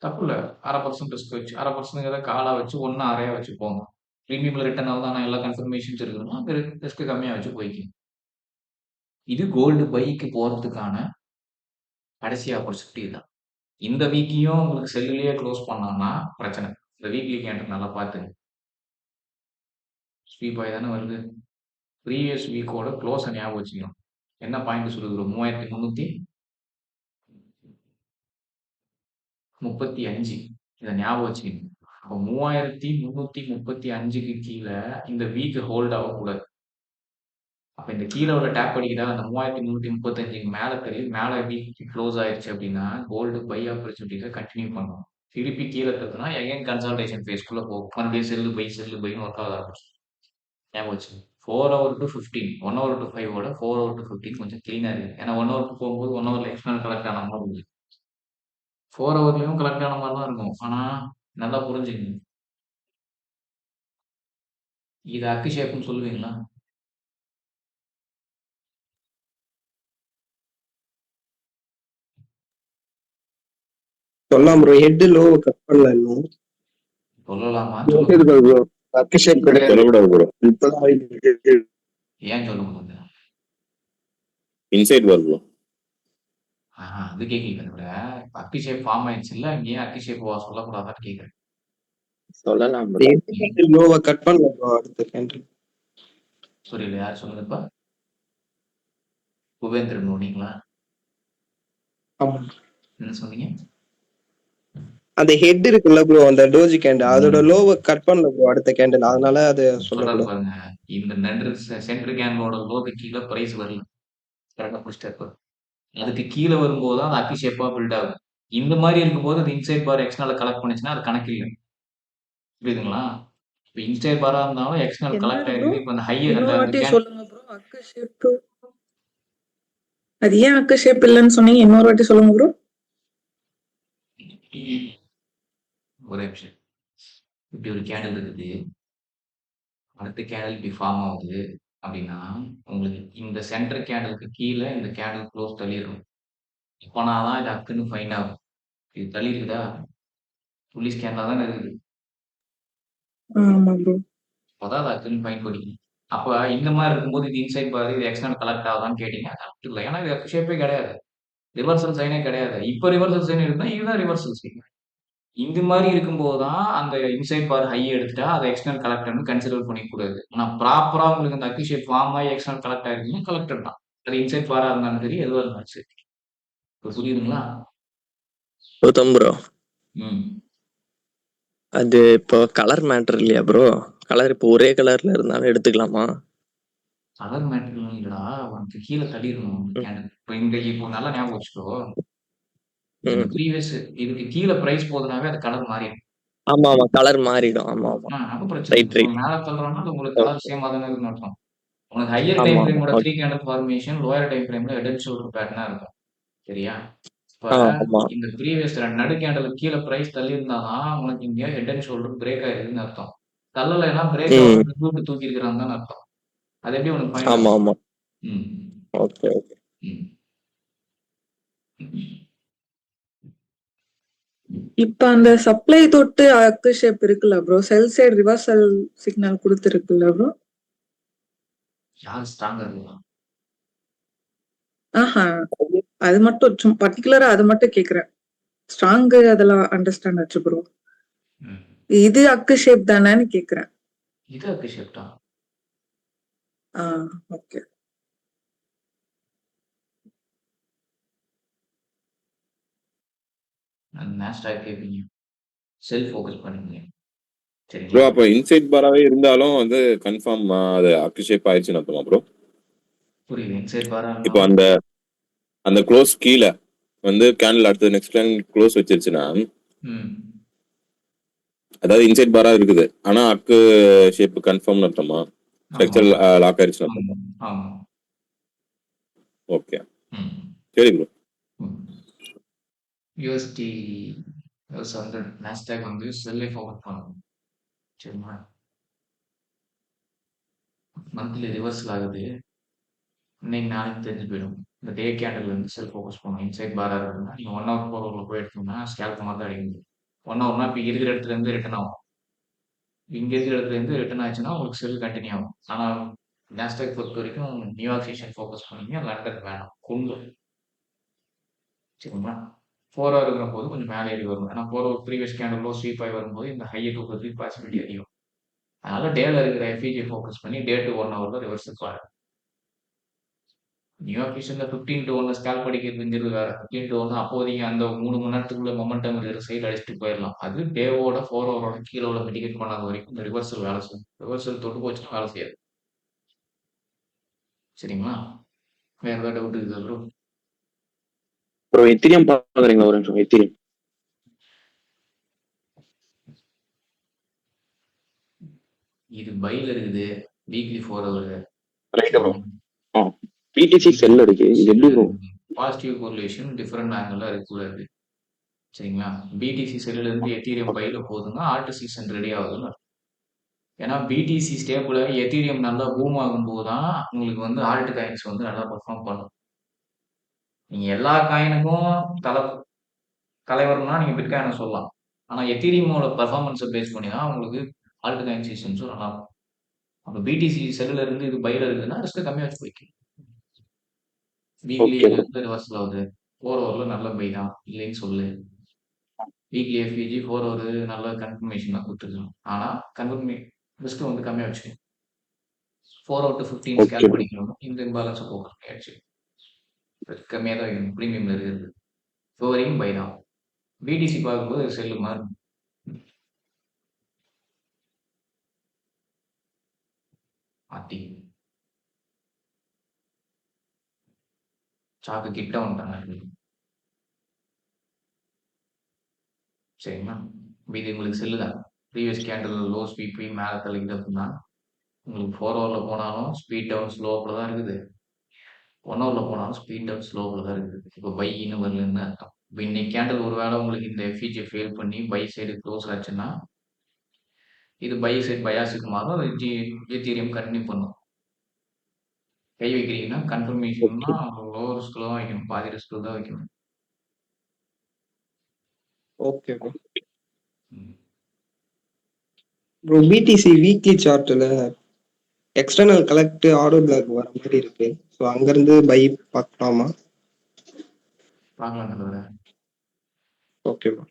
தப்பு இல்லை. 0.5% ரிஸ்க் வச்சு 0.5% காலாக வச்சு 1 அரையாக வச்சு போங்க. ப்ரீமியமில் ரிட்டர்ன் ஆகுது, ஆனால் எல்லா கன்ஃபர்மேஷன்ஸ் இருக்குதுன்னா அந்த ரிஸ்க் கம்மியாக வச்சு போய்க்கும். இது கோல்டு பைக்கு போகிறதுக்கான கடைசி ஆப்பர்ச்சுனிட்டி தான். இந்த வீக்கையும் உங்களுக்கு செல்லுலேயே க்ளோஸ் பண்ணான்னா பிரச்சனை. இந்த வீக்லி கேண்டர் நல்லா பார்த்துங்க. ஸ்வீப் ஆகி தானே வருது. ப்ரீவியஸ் வீக்கோட க்ளோஸை ஞாபகம் வச்சுக்கணும். என்ன பாயிண்ட் சொல்லுது? 3335. இதை ஞாபகம் வச்சுக்கணும். அப்போ 3335க்கு கீழே இந்த வீக் ஹோல்ட் ஆகக்கூடாது. அப்போ இந்த கீழே உள்ள டேப் அடிக்கிறா அந்த 3335க்கு மேலே தள்ளி மேலே வீக் க்ளோஸ் ஆயிடுச்சு அப்படின்னா கோல்டு பை ஆப்பர்ச்சுனிட்டிஸை கண்டினியூ பண்ணும். திருப்பி கீழே தட்டுனா எகைன் கன்சல்டேஷன் ஃபேஸ்க்குள்ளே போகும். மறுபடியும் செல்லு பைன்னு ஒர்க் ஆக ஆரம்பிச்சு. ஞாபகம் வச்சு 4 hour to 15, 1 hour to 5 4 hour to 15 கொஞ்சம் க்ளீனாக இருக்குது. ஏன்னா 1 hour போகும்போது 1 hourல எக்ஸ்டர்னல் கலெக்ட் ஆன மாதிரி இருக்குது. 4 ஹவர்லயும் கலெக்ட் ஆன மாதிரி தான் இருக்கும். ஆனா நல்லா புரிஞ்சுக்கங்க. இது அக்கு ஷேப்னு சொல்லுவீங்களா? சொல்லலாம் ப்ரோ. ஹெட் லோ கட் பண்ணல இன்னும். சொல்லலாமா? ப்ரோ அக்கு ஷேப் கிடையாது. சொல்லக்கூடாது ப்ரோ. இப்பதான் இருக்கு. ஏன் சொல்ல முடியாது? இன்சைட் பார் ப்ரோ. அது கேட்கல விட அக்கு ஷேப் ஃபார்ம் ஆயிடுச்சுல்ல, இங்கே அக்கு ஷேப் சொல்லக்கூடாதான்னு கேட்குறேன். சொல்லலாம் ப்ரோ. ஹெட் லோவை கட் பண்ணல ப்ரோ அடுத்த கேண்டில். புரியல, யார் சொல்லுங்கப்பா? புவேந்திரன் நோடிங்களா? ஆமா. என்ன சொன்னீங்க? அந்த ஹெட் இருக்குல்ல ப்ரோ, அந்த டோஜி கேண்டில் அதோட லோவை கட் பண்ணல ப்ரோ அடுத்த கேண்டில், அதனால அது சொல்றாரு சொல்லக்கூடாது. பாருங்க, இந்த நன்று சென்டர் கேண்டலோட லோக்கு கீழே பிரைஸ் வரல. கரெக்டாக பிடிச்சிட்டாரு. அதுக்கு கீழே வரும்போது தான் அது அக்கு ஷேப்பா பில்ட் ஆகும். இந்த மாதிரி இருக்கும்போது அது இன்சைட் பார் எக்ஸ்டர்னல் கலெக்ட் பண்ணுச்சுன்னா அது கணக்கு இல்லை. புரியுதுங்களா? இப்போ இன்சைட் பாரா இருந்தாலும் எக்ஸ்டர்னல் கலெக்ட் என்னது ப்ரோ? ஆயிருக்கு. இப்போ அந்த ஹை இன்னொரு அந்த வாட்டி சொல்லுங்க ப்ரோ. அக்கு ஷேப் அது ஏன் அக்கு ஷேப் இல்லைன்னு சொன்னீங்க? இன்னொரு வாட்டி சொல்லுங்க ப்ரோ. ஒரே நிமிஷம். இப்படி ஒரு கேண்டில் இருக்குது, அடுத்த கேண்டில் இப்படி ஃபார்ம் ஆகுது அப்படின்னா உங்களுக்கு இந்த சென்டர் கேண்டலுக்கு கீழே இந்த கேண்டில் க்ளோஸ் தள்ளிடணும். இப்போனா தான் இது அக்குன்னு ஃபைண்ட் ஆகும். இது தள்ளி இருக்குதா? புலிஸ் கேண்டலா தானே இருக்குது. ஆமா ப்ரோ. அப்போதான் அது அக்குன்னு ஃபைண்ட் பண்ணிக்கணும். அப்போ இந்த மாதிரி இருக்கும்போது இது இன்சைட் பாரு, இது எக்ஸ்டர்னல் கலெக்ட் ஆகுதான்னு கேட்டீங்க, அது அப்படி இல்லை. ஏன்னா இது அக்கு ஷேப்பே கிடையாது, ரிவர்சல் சைனே கிடையாது. இப்போ ரிவர்சல் சைன் இருந்தால் இதுதான் ரிவர்சல் சைன். இந்த மாதிரி இருக்கும்போது தான் அந்த இன்சைட் பார் ஹை எடுத்துட்டா அதை எக்ஸ்டர்னல் கலெக்டர்னு கன்சிடர் பண்ணிக்கூடாது. ஆனால் ப்ராப்பராக உங்களுக்கு அந்த அக்கு ஷேப் ஃபார்ம் ஆகி எக்ஸ்டர்னல் கலெக்ட் ஆகிருக்குன்னா கலெக்டர் தான். அது இன்சைட் பாராக இருந்தாலும் சரி, எதுவாக இருந்தாலும் சரி. இப்போ புரியுதுங்களா? கௌதம் ப்ரோ, ம் அது இப்போ கலர் மேட்டர் இல்லையா ப்ரோ? கலர் இப்போ ஒரே கலர்ல இருந்தாலும் எடுத்துக்கலாமா? கலர் மேட்டர் இல்லைடா, உனக்கு கீழே தள்ளிடணும் கேண்டில். இப்போ நல்லா ஞாபகம் வச்சுக்கோ, இந்த ப்ரீவியஸ் இதுக்கு கீழே ப்ரைஸ் போதுனாவே அது கலர் மாறிடும். ஆமா ஆமா, கலர் மாறிடும். ஆமா ஆமா, அப்போ பிரச்சனை ரைட் இல்லை. ரைட். மேலே தள்ளுறோம்னா அது உங்களுக்கு கலர் சேமாக தானே இருக்குன்னு அர்த்தம். உனக்கு ஹையர் ஆமா டைம் ஆமா, ஃப்ரேமோட okay. 3 candle formation, lower time ஃப்ரேம்ல ஹெட் அண்ட் ஷோல்டர் பேட்டர்னா இருக்கும். சரியா? இப்போ ஆமா இந்த ப்ரீவியஸ் நடு கேண்டலுக்கு கீழே ப்ரைஸ் தள்ளி இருந்தாதான் உனக்கு இங்கே ஹெட் அண்ட் ஷோல்டர் பிரேக் ஆயிருக்குன்னு அர்த்தம். தள்ளலைன்னா பிரேக் ஆகுது கூட்டு தூக்கி இருக்கிறான்னு அர்த்தம். அது எப்படி உனக்கு ஃபைண்ட் ஆமா ஆகும்? ஆமா, ம் ஓகே ஓகே. ம் இப்ப அந்த சப்ளை தொட்டு அக்கு ஷேப் இருக்குல்ல bro, sell side reversal signal கொடுத்துருக்குல்ல ப்ரோ? யார் ஸ்ட்ராங்கா இருக்கலாம்? ஆஹா, அது மட்டும் பர்டிகுலரா அது மட்டும் கேக்குறேன். ஸ்ட்ராங் அதெல்லாம் அண்டர்ஸ்டாண்ட் ஆச்சு ப்ரோ. இது அக்கு ஷேப் தானேன்னு கேக்குறேன். இது அக்கு ஷேப் தான். ஓகே. நாஸ்டாக் கேட்பீங்க, செல் ஃபோக்கஸ் பண்ணுங்க. ப்ரோ சரிங்களா? அப்ப இன்சைட் பாராவே இருந்தாலும் வந்து கன்ஃபார்ம் அது அக்கு ஷேப் ஆயிடுச்சுன்னு அர்த்தமா ப்ரோ? புரியுது. இன்சைட் பாரா இப்போ அந்த அந்த க்ளோஸ் கீழே வந்து கேண்டில் அடுத்து நெக்ஸ்ட் கேண்டில் க்ளோஸ் வச்சிருச்சுன்னா, அதாவது இன்சைட் பாரா இருக்குது ஆனா அக்கு ஷேப் கன்ஃபார்ம்னு அர்த்தமா? ஸ்ட்ரக்சர் லாக் ஆயிடுச்சுன்னு அர்த்தமா? ஆமா. ஓகே, சரி ப்ரோ. யூஎஸ்டி வந்து நாஸ்டாக் வந்து செல்லை ஃபோக்கஸ் பண்ணணும். சரிங்களா? மந்த்லி ரிவர்சல் ஆகுது, இன்னைக்கு நாளைக்கு தெரிஞ்சு போயிடும். இந்த டே கேண்டில் வந்து செல் ஃபோக்கஸ் பண்ணணும். இன்சைட் பாரா இருக்குன்னா நீங்கள் 1 ஹவர் 4 ஹவரில் போய் எடுத்தீங்கன்னா ஸ்கேல்ப் மாதிரி தான் அடிக்க முடியும். 1 ஹவர்னா இப்போ இருக்கிற இடத்துல இருந்து ரிட்டர்ன் ஆகும். இங்கே இருக்கிற இடத்துல இருந்து ரிட்டர்ன் ஆச்சுன்னா உங்களுக்கு செல் கண்டினியூ ஆகும். ஆனால் நாஸ்டாக் பொறுத்த வரைக்கும் நியூயார்க் செஷன் ஃபோக்கஸ் பண்ணீங்க, லண்டன் வேணாம், கொண்டு. சரிங்களா? 4 ஹவர் இருக்கிற போது கொஞ்சம் மேலே ஏறி வரும். ஏன்னா 4 hour previous candle low sweep ஆகி வரும்போது இந்த ஹையை தூக்கிறதுக்கு பாசிபிலிட்டி அதிகம். அதனால டேல இருக்கிற எஃபிஜி ஃபோக்கஸ் பண்ணி டே டு 1 ஹவர்ல ரிவர்சல் பாருங்க. நியூயார்க் செஷன்ல 15 to 1 ஸ்கேல்ப் அடிக்கிறதுங்கிறது வேற. 15 to 1 அப்போதைக்கு அந்த 3 மணி நேரத்துக்குள்ள மொமெண்டம் இருக்கிற சைடு அடிச்சுட்டு போயிடலாம். அது டேவோட 4 ஹவரோட கீழே உள்ள மிட்டிகேட் பண்ணாத வரைக்கும் இந்த ரிவர்சல் வேலை செய்யும். ரிவர்சல் தொட்டு போச்சுன்னா வேலை செய்யாது. சரிங்களா? வேற ஏதாவது டவுட் இருக்குதா ப்ரோ? ப்ரோ எத்திரியம் பாக்குறீங்களா? ஒரு நிமிஷம். எத்திரியம் இது பைல இருக்குது, weekly 4 hour. Right bro. BTC sell இருக்கு, இது எப்படி bro? Positive correlation different angle இருக்கக்கூடாது. சரிங்களா? பிடிசி செல்லுல இருந்து எத்தீரியம் பைல போகுதுன்னா ஆல்ட் சீசன் ரெடி ஆகுதுன்னு அர்த்தம். ஏன்னா பிடிசி ஸ்டேபிள் எத்தீரியம் நல்லா பூம் ஆகும்போது தான் உங்களுக்கு வந்து ஆல்ட் காயின்ஸ் வந்து நல்லா பெர்ஃபார்ம் பண்ணும். நீங்க எல்லா காயினுக்கும் தலைவர்னா நீங்க பிட்காயினை சொல்லலாம். ஆனா எத்தீரியமோட பெர்ஃபார்மன்ஸை பேஸ் பண்ணி தான் உங்களுக்கு ஆல்ட் காயின் சீசன்ஸும் நல்லா இருக்கும். அப்போ பிடிசி செல்லுல இருந்து இது பைல இருக்குதுன்னா ரிஸ்க் கம்மியா வச்சு போய்க்கு. Weekly okay bro. வந்து ரிவர்சல் ஆகுது. 4 ஹவர்ல நல்ல பை தான் இல்லைன்னு சொல்லு. வீக்லி எஃபிஜி 4 ஹவர் நல்ல கன்ஃபர்மேஷன் தான் கொடுத்துருக்கோம். ஆனா ரிஸ்க் வந்து கம்மியா வச்சுக்கணும். 4 out of 15 okay scale bro. பண்ணிக்கணும். இந்த இம்பேலன்ஸை போக்கணும் ஆயிடுச்சு. ரிஸ்க் கம்மியாக தான் வைக்கணும் ப்ரீமியம்ல இருக்கிறது. இப்போ வரைக்கும் பை தான். பிடிசி பார்க்கும்போது செல்லு மாதிரி மாத்தி சாக்கு கிட்ட வந்துட்டாங்க. சரிங்களா? இது உங்களுக்கு செல்லுதான். ப்ரீவியஸ் கேண்டில் லோ ஸ்பீட் போய் மேலே தள்ளிக்கிட்டு அப்படின்னா உங்களுக்கு 4 ஹவரில் போனாலும் ஸ்பீட் டவுன் ஸ்லோப்பில் தான் இருக்குது. 1 ஹவரில் போனாலும் ஸ்பீட் டவுன் ஸ்லோப்பில் தான் இருக்குது. இப்போ பைன்னு வரலன்னு அர்த்தம். இப்போ இன்னைக்கு கேண்டில் ஒரு வேளை உங்களுக்கு இந்த எஃபிஜியை ஃபெயில் பண்ணி பை சைடு க்ளோஸ் ஆச்சுன்னா இது பை சைடு பயாஸுக்கு மாறும். அது எத்தீரியம் கண்டினியூ பண்ணும். கை வைக்கிறீங்கன்னா கன்ஃபர்மேஷன்னா லோ ரிஸ்கில் தான் வைக்கணும். பாதி ரிஸ்கில் தான் வைக்கணும். Okay bro. பிடிசி வீக்லி சார்ட்ல எக்ஸ்டர்னல் கலெக்ட் ஆடோ பிளாக் வர மாதிரி இருக்கு. ஸோ அங்கிருந்து பை பார்க்கலாமா? பார்க்கலாம் நல்லது. Okay bro.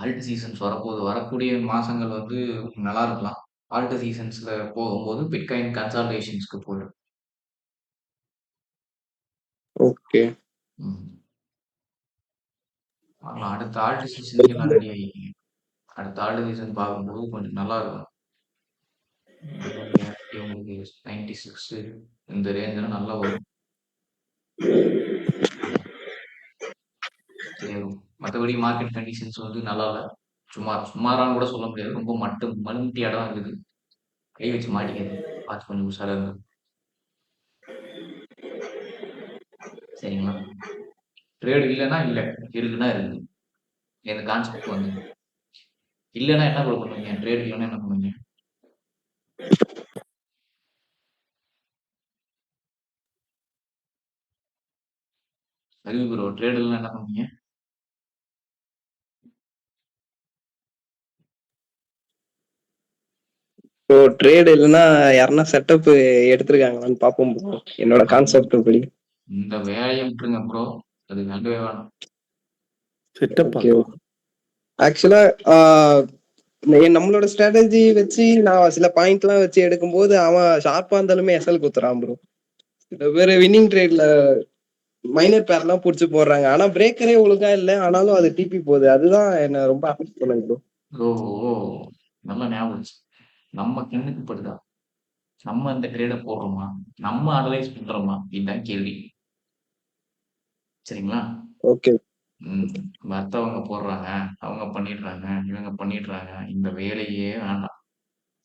ஆல்ட் சீசன்ஸ் வரப்போகுது. வரக்கூடிய மாசங்கள் வந்து நல்லா இருக்கலாம். ஆல்ட் சீசன்ஸ்ல போகும்போது பிட்காயின் கன்சால்டேஷன்ஸ்க்கு போயிடும். ஓகே. பார்க்கலாம். அடுத்த ஆல்ட் சீசனுக்கு எல்லாம் ரெடி ஆகிக்கிங்க. அடுத்த ஆல்ட் சீசன் பார்க்கும்போது கொஞ்சம் நல்லா இருக்கும். உங்களுக்கு 96 இந்த ரேஞ்சில் நல்லா வரும். சரி, மற்றபடி மார்க்கெட் கண்டிஷன்ஸ் வந்து நல்லா இல்லை. சுமாரான்னு கூட சொல்ல முடியாது. ரொம்ப மழுமட்டியாக தான் இருக்குது. கை வச்சு மாட்டிக்காது. பார்த்து கொஞ்சம் உஷாராக இருக்கு. சரிங்களா? ட்ரேடு இல்லைன்னா இல்லை, இருக்குன்னா இருக்கு. இந்த கான்செப்ட் வந்து இல்லைன்னா என்ன ப்ரோ பண்ணுவீங்க? ட்ரேட் இல்லைன்னா என்ன பண்ணுவீங்க? அறிவு ப்ரோ, ட்ரேட் இல்லைன்னா என்ன பண்ணுவீங்க? ஸோ ட்ரேட் இல்லைன்னா யாருன்னா செட்டப் எடுத்திருக்காங்களான்னு பார்ப்போம் ப்ரோ. என்னோட கான்செப்ட் படி இந்த வேலையை விட்டுருங்க ப்ரோ. அது வேண்டவே வேணாம். Setup okay. ஆக்சுவலா நம்மளோட ஸ்ட்ராட்டஜி வச்சு நான் சில பாயிண்ட்லாம் வச்சு எடுக்கும்போது அவன் ஷார்ப்பா இருந்தாலுமே எஸ்எல் குத்துறான் ப்ரோ. சில பேர் வின்னிங் ட்ரேட்ல மைனர் பேர்லாம் பிடிச்சி போடுறாங்க. ஆனா பிரேக்கரே ஒழுங்கா இல்லை, ஆனாலும் அது டிபி போகுது. அதுதான் என்ன ரொம்ப அஃபெக்ட் பண்ணுங்க ப்ரோ. ஓ, நல்லா ஞாபகம் வச்சு. நம்ம கண்ணுக்கு படுதா? நம்ம அந்த ட்ரேடை போடுறோமா? நம்ம அனலைஸ் பண்றோமா? இதுதான் கேள்வி. சரிங்களா? ஓகே. மற்றவங்க போடுறாங்க, அவங்க பண்ணிடுறாங்க, இவங்க பண்ணிடுறாங்க. இந்த வேலையே வேண்டாம்.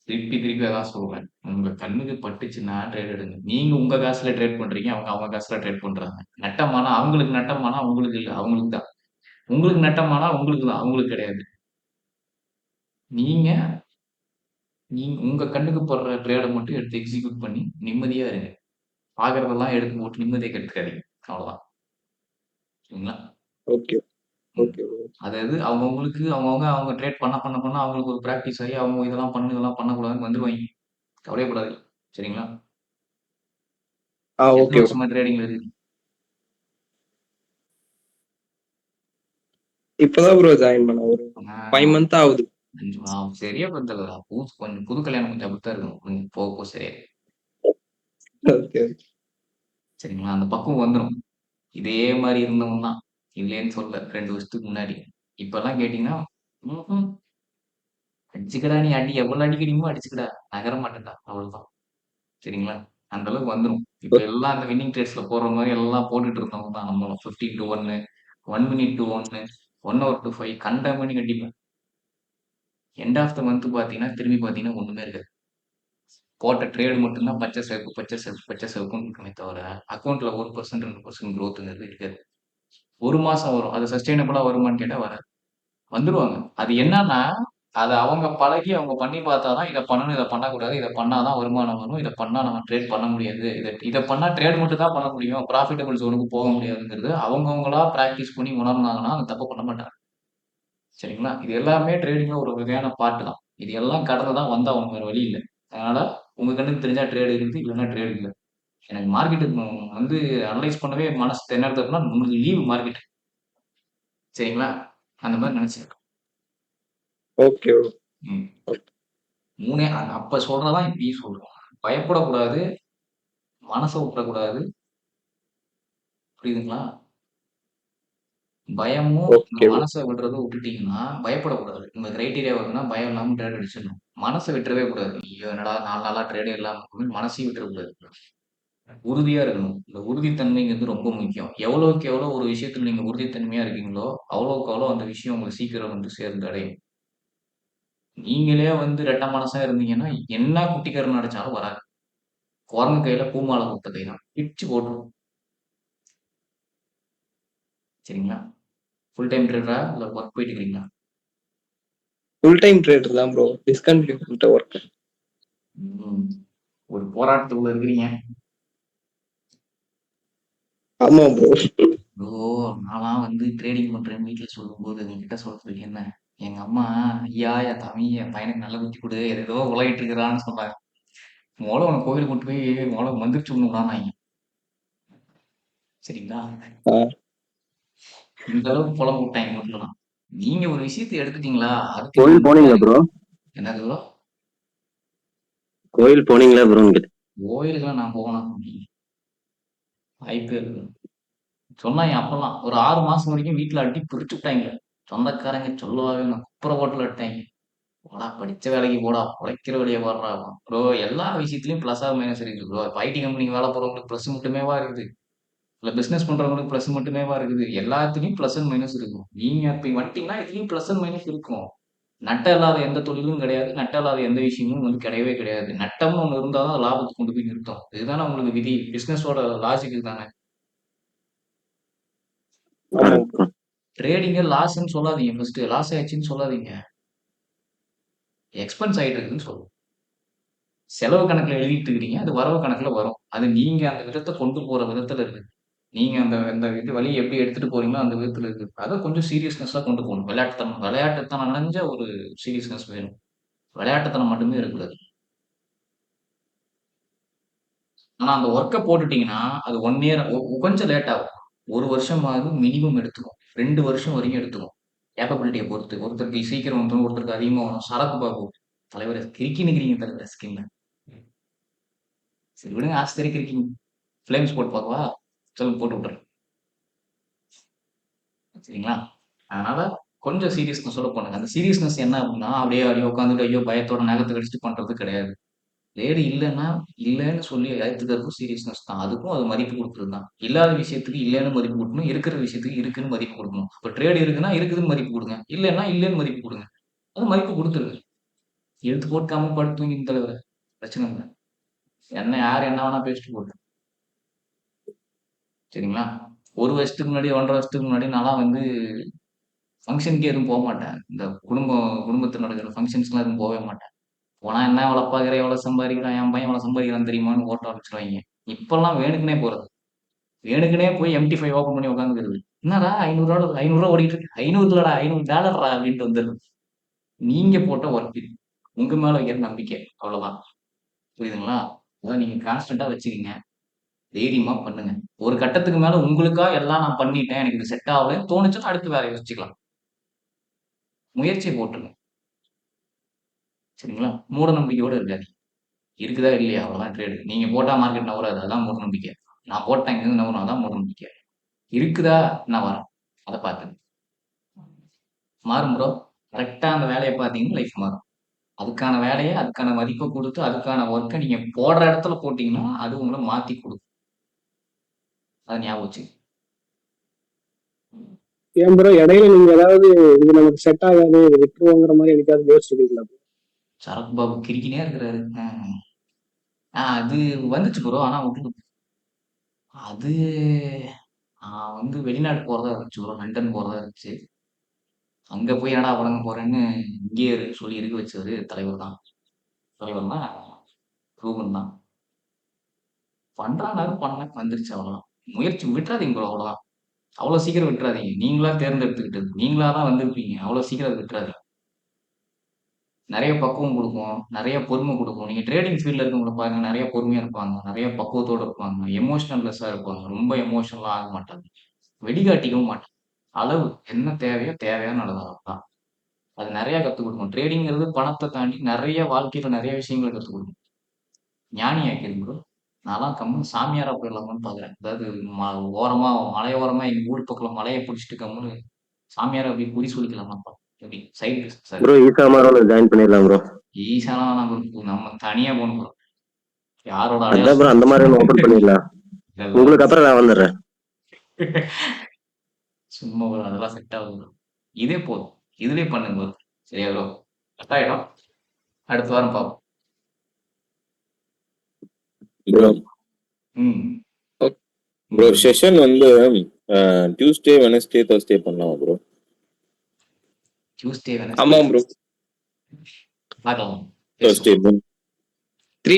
திருப்பி அதான் சொல்றேன். உங்க கண்ணுக்கு பட்டுச்சுன்னா ட்ரேட் எடுங்க. நீங்க உங்க காசுல ட்ரேட் பண்றீங்க, அவங்க காசுல ட்ரேட் பண்றாங்க. நட்டமானா அவங்களுக்கு, நட்டமானா உங்களுக்கு இல்லை, அவங்களுக்கு தான். உங்களுக்கு நட்டமானா உங்களுக்கு தான், அவங்களுக்கு கிடையாது. நீங்க உங்க கண்ணுக்கு போடுற ட்ரேடை மட்டும் எடுத்து எக்ஸிக்யூட் பண்ணி நிம்மதியா இருங்க. பாக்குறதெல்லாம் எடுத்து போட்டு நிம்மதியை கெடுத்துக்காதீங்க. அவ்வளவுதான். சரிங்களா? ஓகே. ஓகே. அதாவது அவங்க ட்ரேட் பண்ண அவங்களுக்கு ஒரு பிராக்டிஸ் ஆகி அவங்க இதெல்லாம் பண்ணக்கூடாதுன்னு வந்துருவாங்க. கவலையப்படாது. சரிங்களா? எத்தனை ஓகே. வருஷமா ட்ரேடிங்ல இருக்கு? இப்பதான் ப்ரோ ஜாயின் பண்ண ஒரு 5 month ஆகுது. சரியா பத்தல. கொஞ்சம் புது கல்யாணம் கொஞ்சம் அப்படித்தான் இருக்கும். கொஞ்சம் போக சரியா. ஓகே. சரிங்களா? அந்த பக்குவம் வந்துடும். இதே மாதிரி இருந்தவங்க தான், இல்லைன்னு சொல்ல 2 வருஷத்துக்கு முன்னாடி. இப்பெல்லாம் கேட்டீங்கன்னா அடிச்சுக்கடா, நீ எவ்வளவு அடிக்கடிமோ அடிச்சுக்கடா, நகர மாட்டேன்டா, அவ்வளவுதான். சரிங்களா? அந்த அளவுக்கு வந்துடும். இப்ப எல்லாம் அந்த வின்னிங் ட்ரேட்ஸ்ல போற மாதிரி எல்லாம் போட்டுட்டு இருந்தவங்க தான் நம்மளும். 15 to 1, 1 minute to 1, 1 hour to 5 கண்ட பண்ணி கண்டிப்பா. எண்ட் ஆஃப் த மந்த் பாத்தீங்கன்னா திரும்பி பாத்தீங்கன்னா ஒண்ணுமே இருக்காது. போட்ட ட்ரேடு மட்டும்தான் பச்சை சிவப்பு பச்சை சிவப்பு பச்சை சிவப்புன்னு இருக்குமே தவிர அக்கௌண்ட்ல 1% 2% growthங்கிறது இருக்காது. ஒரு மாசம் வரும். அது சஸ்டைனபிளா வருமான்னு கேட்டா வராது. வந்துருவாங்க. அது என்னன்னா அதை அவங்க பழகி அவங்க பண்ணி பார்த்தாதான் இதை பண்ணணும், இதை பண்ணக்கூடாது, இதை பண்ணாதான் வருமானம் வரும், இதை பண்ணா நம்ம ட்ரேட் பண்ண முடியாது, இதை பண்ணா ட்ரேட் மட்டும் தான் பண்ண முடியும், ப்ராஃபிட்டபிள் ஜோனுக்கு போக முடியாதுங்கிறது அவங்கவுங்களா ப்ராக்டிஸ் பண்ணி உணர்ந்தாங்கன்னா அந்த தப்பு பண்ண மாட்டாங்க. சரிங்களா? இது எல்லாமே ட்ரேடிங்ல ஒரு வகையான பாட்டு தான். இது எல்லாம் கடந்து தான் வந்தா அவங்க வேற வழி இல்லை. அதனால உங்க கண்ணுக்கு தெரிஞ்சா ட்ரேடு இருக்குது, இல்லைன்னா ட்ரேடு இல்லை. எனக்கு மார்க்கெட்டு வந்து அனலைஸ் பண்ணவே மனசு திணறதுன்னா உங்களுக்கு லீவு மார்க்கெட். சரிங்களா? அந்த மாதிரி நினைச்சிருக்கேன். Okay bro. ம். மூணே அப்ப சொல்றதான் இப்பயும் சொல்றோம். பயப்படக்கூடாது, மனசை விட்டுறக்கூடாது. புரியுதுங்களா? பயமும் ஓகே ப்ரோ. மனசை விடுறதும் விட்டுட்டீங்கன்னா பயப்படக்கூடாது. உங்க கிரைட்டீரியா வருதுன்னா பயம் இல்லாம ட்ரேட் அடிச்சிடணும். மனசை விட்டுறவே கூடாது. ஐயோ என்னடா 4 நாளா ட்ரேடே இல்லாம இருக்குன்னு மனசையும் விட்டுறக்கூடாது. உறுதியா இருக்கணும். இந்த உறுதித்தன்மைங்கிறது ரொம்ப முக்கியம். எவ்வளவுக்கு எவ்வளவு ஒரு விஷயத்துல நீங்க உறுதித்தன்மையா இருக்கீங்களோ அவ்வளவுக்கு அவ்வளவு அந்த விஷயம் உங்களுக்கு சீக்கிரம் வந்து சேர்ந்து அடையும். நீங்களே வந்து ரெட்ட மனசா இருந்தீங்கன்னா என்ன குட்டிக்கரணம் அடிச்சாலும் வராது. குரங்கு கையில பூமாலை கொடுத்த கை தான், பிச்சு போட்டுரும். சரிங்களா? ஃபுல் டைம் ட்ரேடரா இல்ல ஒர்க் போயிட்டு இருக்கீங்களா? ஃபுல் டைம் ட்ரேடர் தான் ப்ரோ. டிஸ்கண்டினியூ பண்ணிட்ட ஒர்க். ஒரு போராட்டத்துக்குள்ள இருக்கிறீங்க. ஆமா ப்ரோ. நான்லாம் வந்து ட்ரேடிங் பண்றேன்னு வீட்டுல சொல்லும்போது என்கிட்ட சொல்றதுக்கு என்ன, எங்க அம்மா ஐயா என் தம்பி என் பையனுக்கு நல்ல குத்தி கொடு, ஏதோ உலகிட்டு இருக்கிறான்னு சொன்னாங்க. மொளை உனக்கு கோயில் கொண்டு போய் மொளை மந்திரிச்சு விடணும்டான்னாங்க. சரிங்களா? இந்த அளவுக்கு புலம்பு விட்டாங்க வீட்டுலலாம். நீங்க ஒரு விஷயத்தை எடுத்துட்டீங்களா அதுக்கு கோயில் போனீங்களா ப்ரோ? என்னது ப்ரோ? கோயில் போனீங்களா ப்ரோ? கோயிலுக்குலாம் நான் போகணும் வாய்ப்பே இருக்கு. சொன்னாங்க அப்பெல்லாம் ஒரு 6 மாசம் வரைக்கும் வீட்டுல அடி பிரிச்சு விட்டாங்க. சொந்தக்காரங்க சொல்லவாவே நான் குப்புற ஹோட்டல் விட்டாங்க. போடா படிச்ச வேலைக்கு போடா, உழைக்கிற வேலையை பாடுறா ப்ரோ. எல்லா விஷயத்துலயும் பிளஸ் மைனஸ் இருக்குது ப்ரோ. இப்போ ஐடி கம்பெனிக்கு வேலை போறவங்களுக்கு பிளஸ் மட்டுமேவா இருக்குது, இல்ல பிசினஸ் பண்றவங்களுக்கு பிளஸ் மட்டுமேவா இருக்குது. எல்லாத்துலயும் பிளஸ் அண்ட் மைனஸ் இருக்கும். நீங்க இப்ப வந்துட்டீங்கன்னா இதுலயும் பிளஸ் அண்ட் மைனஸ் இருக்கும். நட்டம் இல்லாத எந்த தொழிலும் கிடையாது, நட்டம் இல்லாத எந்த விஷயமும் வந்து கிடையவே கிடையாது. நட்டம்னு ஒண்ணு இருந்தாதான் லாபத்தை கொண்டு போய் நிறுத்தும். இதுதானே உங்களுக்கு விதி, பிசினஸோட லாஜிக் தானே. ட்ரேடிங்க லாஸ்ன்னு சொல்லாதீங்க. ஃபர்ஸ்ட் லாஸ் ஆயிடுச்சுன்னு சொல்லாதீங்க, எக்ஸ்பென்ஸ் ஆயிட்டு இருக்குன்னு சொல்லுவோம். செலவு கணக்குல எழுதிட்டு இருக்கிறீங்க, அது வரவு கணக்குல வரும். அது நீங்க அந்த விதத்தை கொண்டு போற விதத்துல இருக்கு. நீங்க அந்த இது வழியை எப்படி எடுத்துட்டு போறீங்களோ அந்த விதத்துல இருக்கு. அதை கொஞ்சம் சீரியஸ்னஸா கொண்டு போகணும். விளையாட்டுத்தனம் நினைஞ்ச ஒரு சீரியஸ்னஸ் வேணும். விளையாட்டுத்தனம் மட்டுமே இருக்கக்கூடாது. ஆனா அந்த ஒர்க்கை போட்டுட்டீங்கன்னா அது 1 இயர் கொஞ்சம் லேட் ஆகும். 1 வருஷமாவது மினிமம் எடுத்துக்கும். 2 வருஷம் வரைக்கும் எடுத்துக்கும். கேப்பபிலிட்டியை பொறுத்து. ஒருத்தருக்கு சீக்கிரம் வந்துடும், ஒருத்தருக்கு அதிகமா வரும். சரக்கு பார்க்கும் தலைவரை கிறுக்கி நிக்கிறீங்க தலைவர் ஸ்கின்ல. சரி விடுங்க, ஆஸ்திரி கிறுக்கிங்க. ஃபிளேம்ஸ் போட்டு பார்க்கவா? சொல்லுங்க, போட்டு விட்டுறேன். சரிங்களா? அதனால கொஞ்சம் சீரியஸ்னஸோட பண்ணுங்க. அந்த சீரியஸ்னஸ் என்ன அப்படின்னா அப்படியே அப்படியே உட்காந்துட்டு ஐயோ பயத்தோட நகத்தை கடிச்சிட்டு பண்றது கிடையாது. லேடி இல்லைன்னா இல்லைன்னு சொல்லி ஏத்துக்கிறதும் சீரியஸ்னஸ் தான். அதுக்கும் அது மதிப்பு கொடுக்குறது தான். இல்லாத விஷயத்துக்கு இல்லைன்னு மதிப்பு கொடுக்கணும், இருக்கிற விஷயத்துக்கு இருக்குன்னு மதிப்பு கொடுக்கணும். இப்போ ட்ரேட் இருக்குன்னா இருக்குதுன்னு மதிப்பு கொடுங்க, இல்லைன்னா இல்லைன்னு மதிப்பு கொடுங்க. அது மதிப்பு கொடுத்துருங்க. எழுத்து போட்காம படுத்து தூங்கி தலைவர் பிரச்சனை இல்லை. என்ன யார் என்ன வேணா பேசிட்டு போட்டு. சரிங்களா? 1 வருஷத்துக்கு முன்னாடி 1.5 வருஷத்துக்கு முன்னாடி நான்லாம் வந்து ஃபங்க்ஷனுக்கே எதுவும் போக மாட்டேன். இந்த குடும்பத்தில் நடக்கிற ஃபங்க்ஷன்ஸ்லாம் எதுவும் போகவே மாட்டேன். போனா என்ன எவ்வளோ பார்க்குற, எவ்வளோ சம்பாதிக்கிறான், என் பையன் எவ்வளோ சம்பாதிக்கிறான்னு தெரியுமான்னு ஓட்ட ஆரம்பிச்சிருவாங்க. இப்பெல்லாம் வேணுக்குனே போறது, வேணுக்குனே போய் MT5 ஓப்பன் பண்ணி உட்காந்துக்கிறது. என்னடா 500 ஓடிட்டு இருக்கு, 500 இல்லடா $500 அப்படின்ட்டு வந்துடுது. நீங்க போட்ட ஒர்க் இது, உங்க மேல வைக்கிற நம்பிக்கை, அவ்வளவுதான். புரியுதுங்களா? அதான் நீங்க கான்ஸ்டன்டா வச்சுக்கீங்க, தைரியமா பண்ணுங்க. ஒரு கட்டத்துக்கு மேல உங்களுக்கா எல்லாம் நான் பண்ணிட்டேன், எனக்கு இது செட் ஆகலன்னு தோணுச்சுன்னா அடுத்து வேலையை வச்சுக்கலாம். முயற்சியை போட்டுருங்க. சரிங்களா? மூட நம்பிக்கையோட இருக்காது. இருக்குதா இல்லையா அவ்வளவுதான் ட்ரேடு. நீங்க போட்டா மார்க்கெட் நவராது, அதான் மூட நம்பிக்கை. நான் போட்டேன் இங்கிருந்து நவரும், அதான் மூட நம்பிக்கை. இருக்குதா நான் வரேன், அதை பார்த்து மாறும் ப்ரோ. கரெக்டா அந்த வேலையை பார்த்தீங்கன்னா லைஃப் மாறும். அதுக்கான வேலையை அதுக்கான மதிப்பை கொடுத்து அதுக்கான ஒர்க்கை நீங்க போடுற இடத்துல போட்டீங்கன்னா அது உங்களை மாத்தி கொடுக்கும். அதை ஞாபகம் வச்சு. ஏன் ப்ரோ இடையில நீங்க ஏதாவது இது நமக்கு செட் ஆகாது விட்டுருவோங்கிற மாதிரி எனக்காவது யோசிச்சிருக்கீங்களா? சரக்கு பாபு கிரிக்கினே இருக்கிறாரு. அது வந்துச்சு ப்ரோ. ஆனா அது நான் வந்து வெளிநாடு போறதா இருந்துச்சு ப்ரோ. லண்டன் போறதா இருந்துச்சு. அங்க போய் என்னடா வழங்க போறேன்னு இங்கேயே சொல்லி இருக்க வச்சது தலைவர் தான். தலைவர்னா ரூபன் தான். பண்றானாரு பண்ண வந்துருச்சு அவ்வளவுதான். முயற்சி விட்டுறாதீங்க ப்ரோ அவ்வளவுதான். அவ்வளவு சீக்கிரம் விட்டுறாதீங்க. நீங்களா தேர்ந்தெடுத்துக்கிட்டது. நீங்களா தான் வந்திருப்பீங்க. அவ்வளவு சீக்கிரம் அதை விட்டுறாதீங்க. நிறைய பக்குவம் கொடுக்கும். நிறைய பொறுமை கொடுக்கும். நீங்க ட்ரேடிங் ஃபீல்ட்ல இருக்கவங்கள பாருங்க. நிறைய பொறுமையா இருப்பாங்க. நிறைய பக்குவத்தோட இருப்பாங்க. எமோஷனல் லெஸ்ஸா இருப்பாங்க. ரொம்ப எமோஷனலா ஆக மாட்டாங்க. வெடிகாட்டிக்கவும் மாட்டாங்க. அளவு என்ன தேவையோ தேவையான அளவு தான். அது நிறைய கத்துக் கொடுக்கும். ட்ரேடிங்கிறது பணத்தை தாண்டி நிறைய வாழ்க்கையில நிறைய விஷயங்களை கத்துக் கொடுக்கும். ஞானி ஆக்கிருக்கு ப்ரோ. நான்லாம் கம்முன்னு சாமியாரா போயிடலாமான்னு பாக்குறேன். அதாவது ஓரமா மலையோரமா எங்க ஊர் பக்கம் மலையை பிடிச்சிட்டு கம்முன்னு சாமியாரா அப்படி குறி சொல்லிக்கலாமா? எப்படி சைடு பிசினஸ் ப்ரோ ஈசாமாரோட ஜாயின் பண்ணிடலாம் ப்ரோ. ஈஸாலாம் நம்ம தனியா போகணும் ப்ரோ. யாரோட அதான் ப்ரோ அந்த மாதிரி ஒன்று ஓப்பன் பண்ணிடலாம். உங்களுக்கு அப்புறம் நான் வந்துடுறேன். சும்மா ப்ரோ அதெல்லாம் செட் ஆகுது ப்ரோ. இதே போதும். இதுலயே பண்ணுங்க ப்ரோ. சரியா ப்ரோ? கட் ஆயிடும். அடுத்த வாரம் பார்ப்போம். ப்ரோ ம். ப்ரோ செஷன் வந்து டியூஸ்டே வெனஸ்டே தர்ஸ்டே பண்ணலாம் ப்ரோ. டியூஸ்டே ஆமா ப்ரோ. பார்க்கலாம். தர்ஸ்டே 3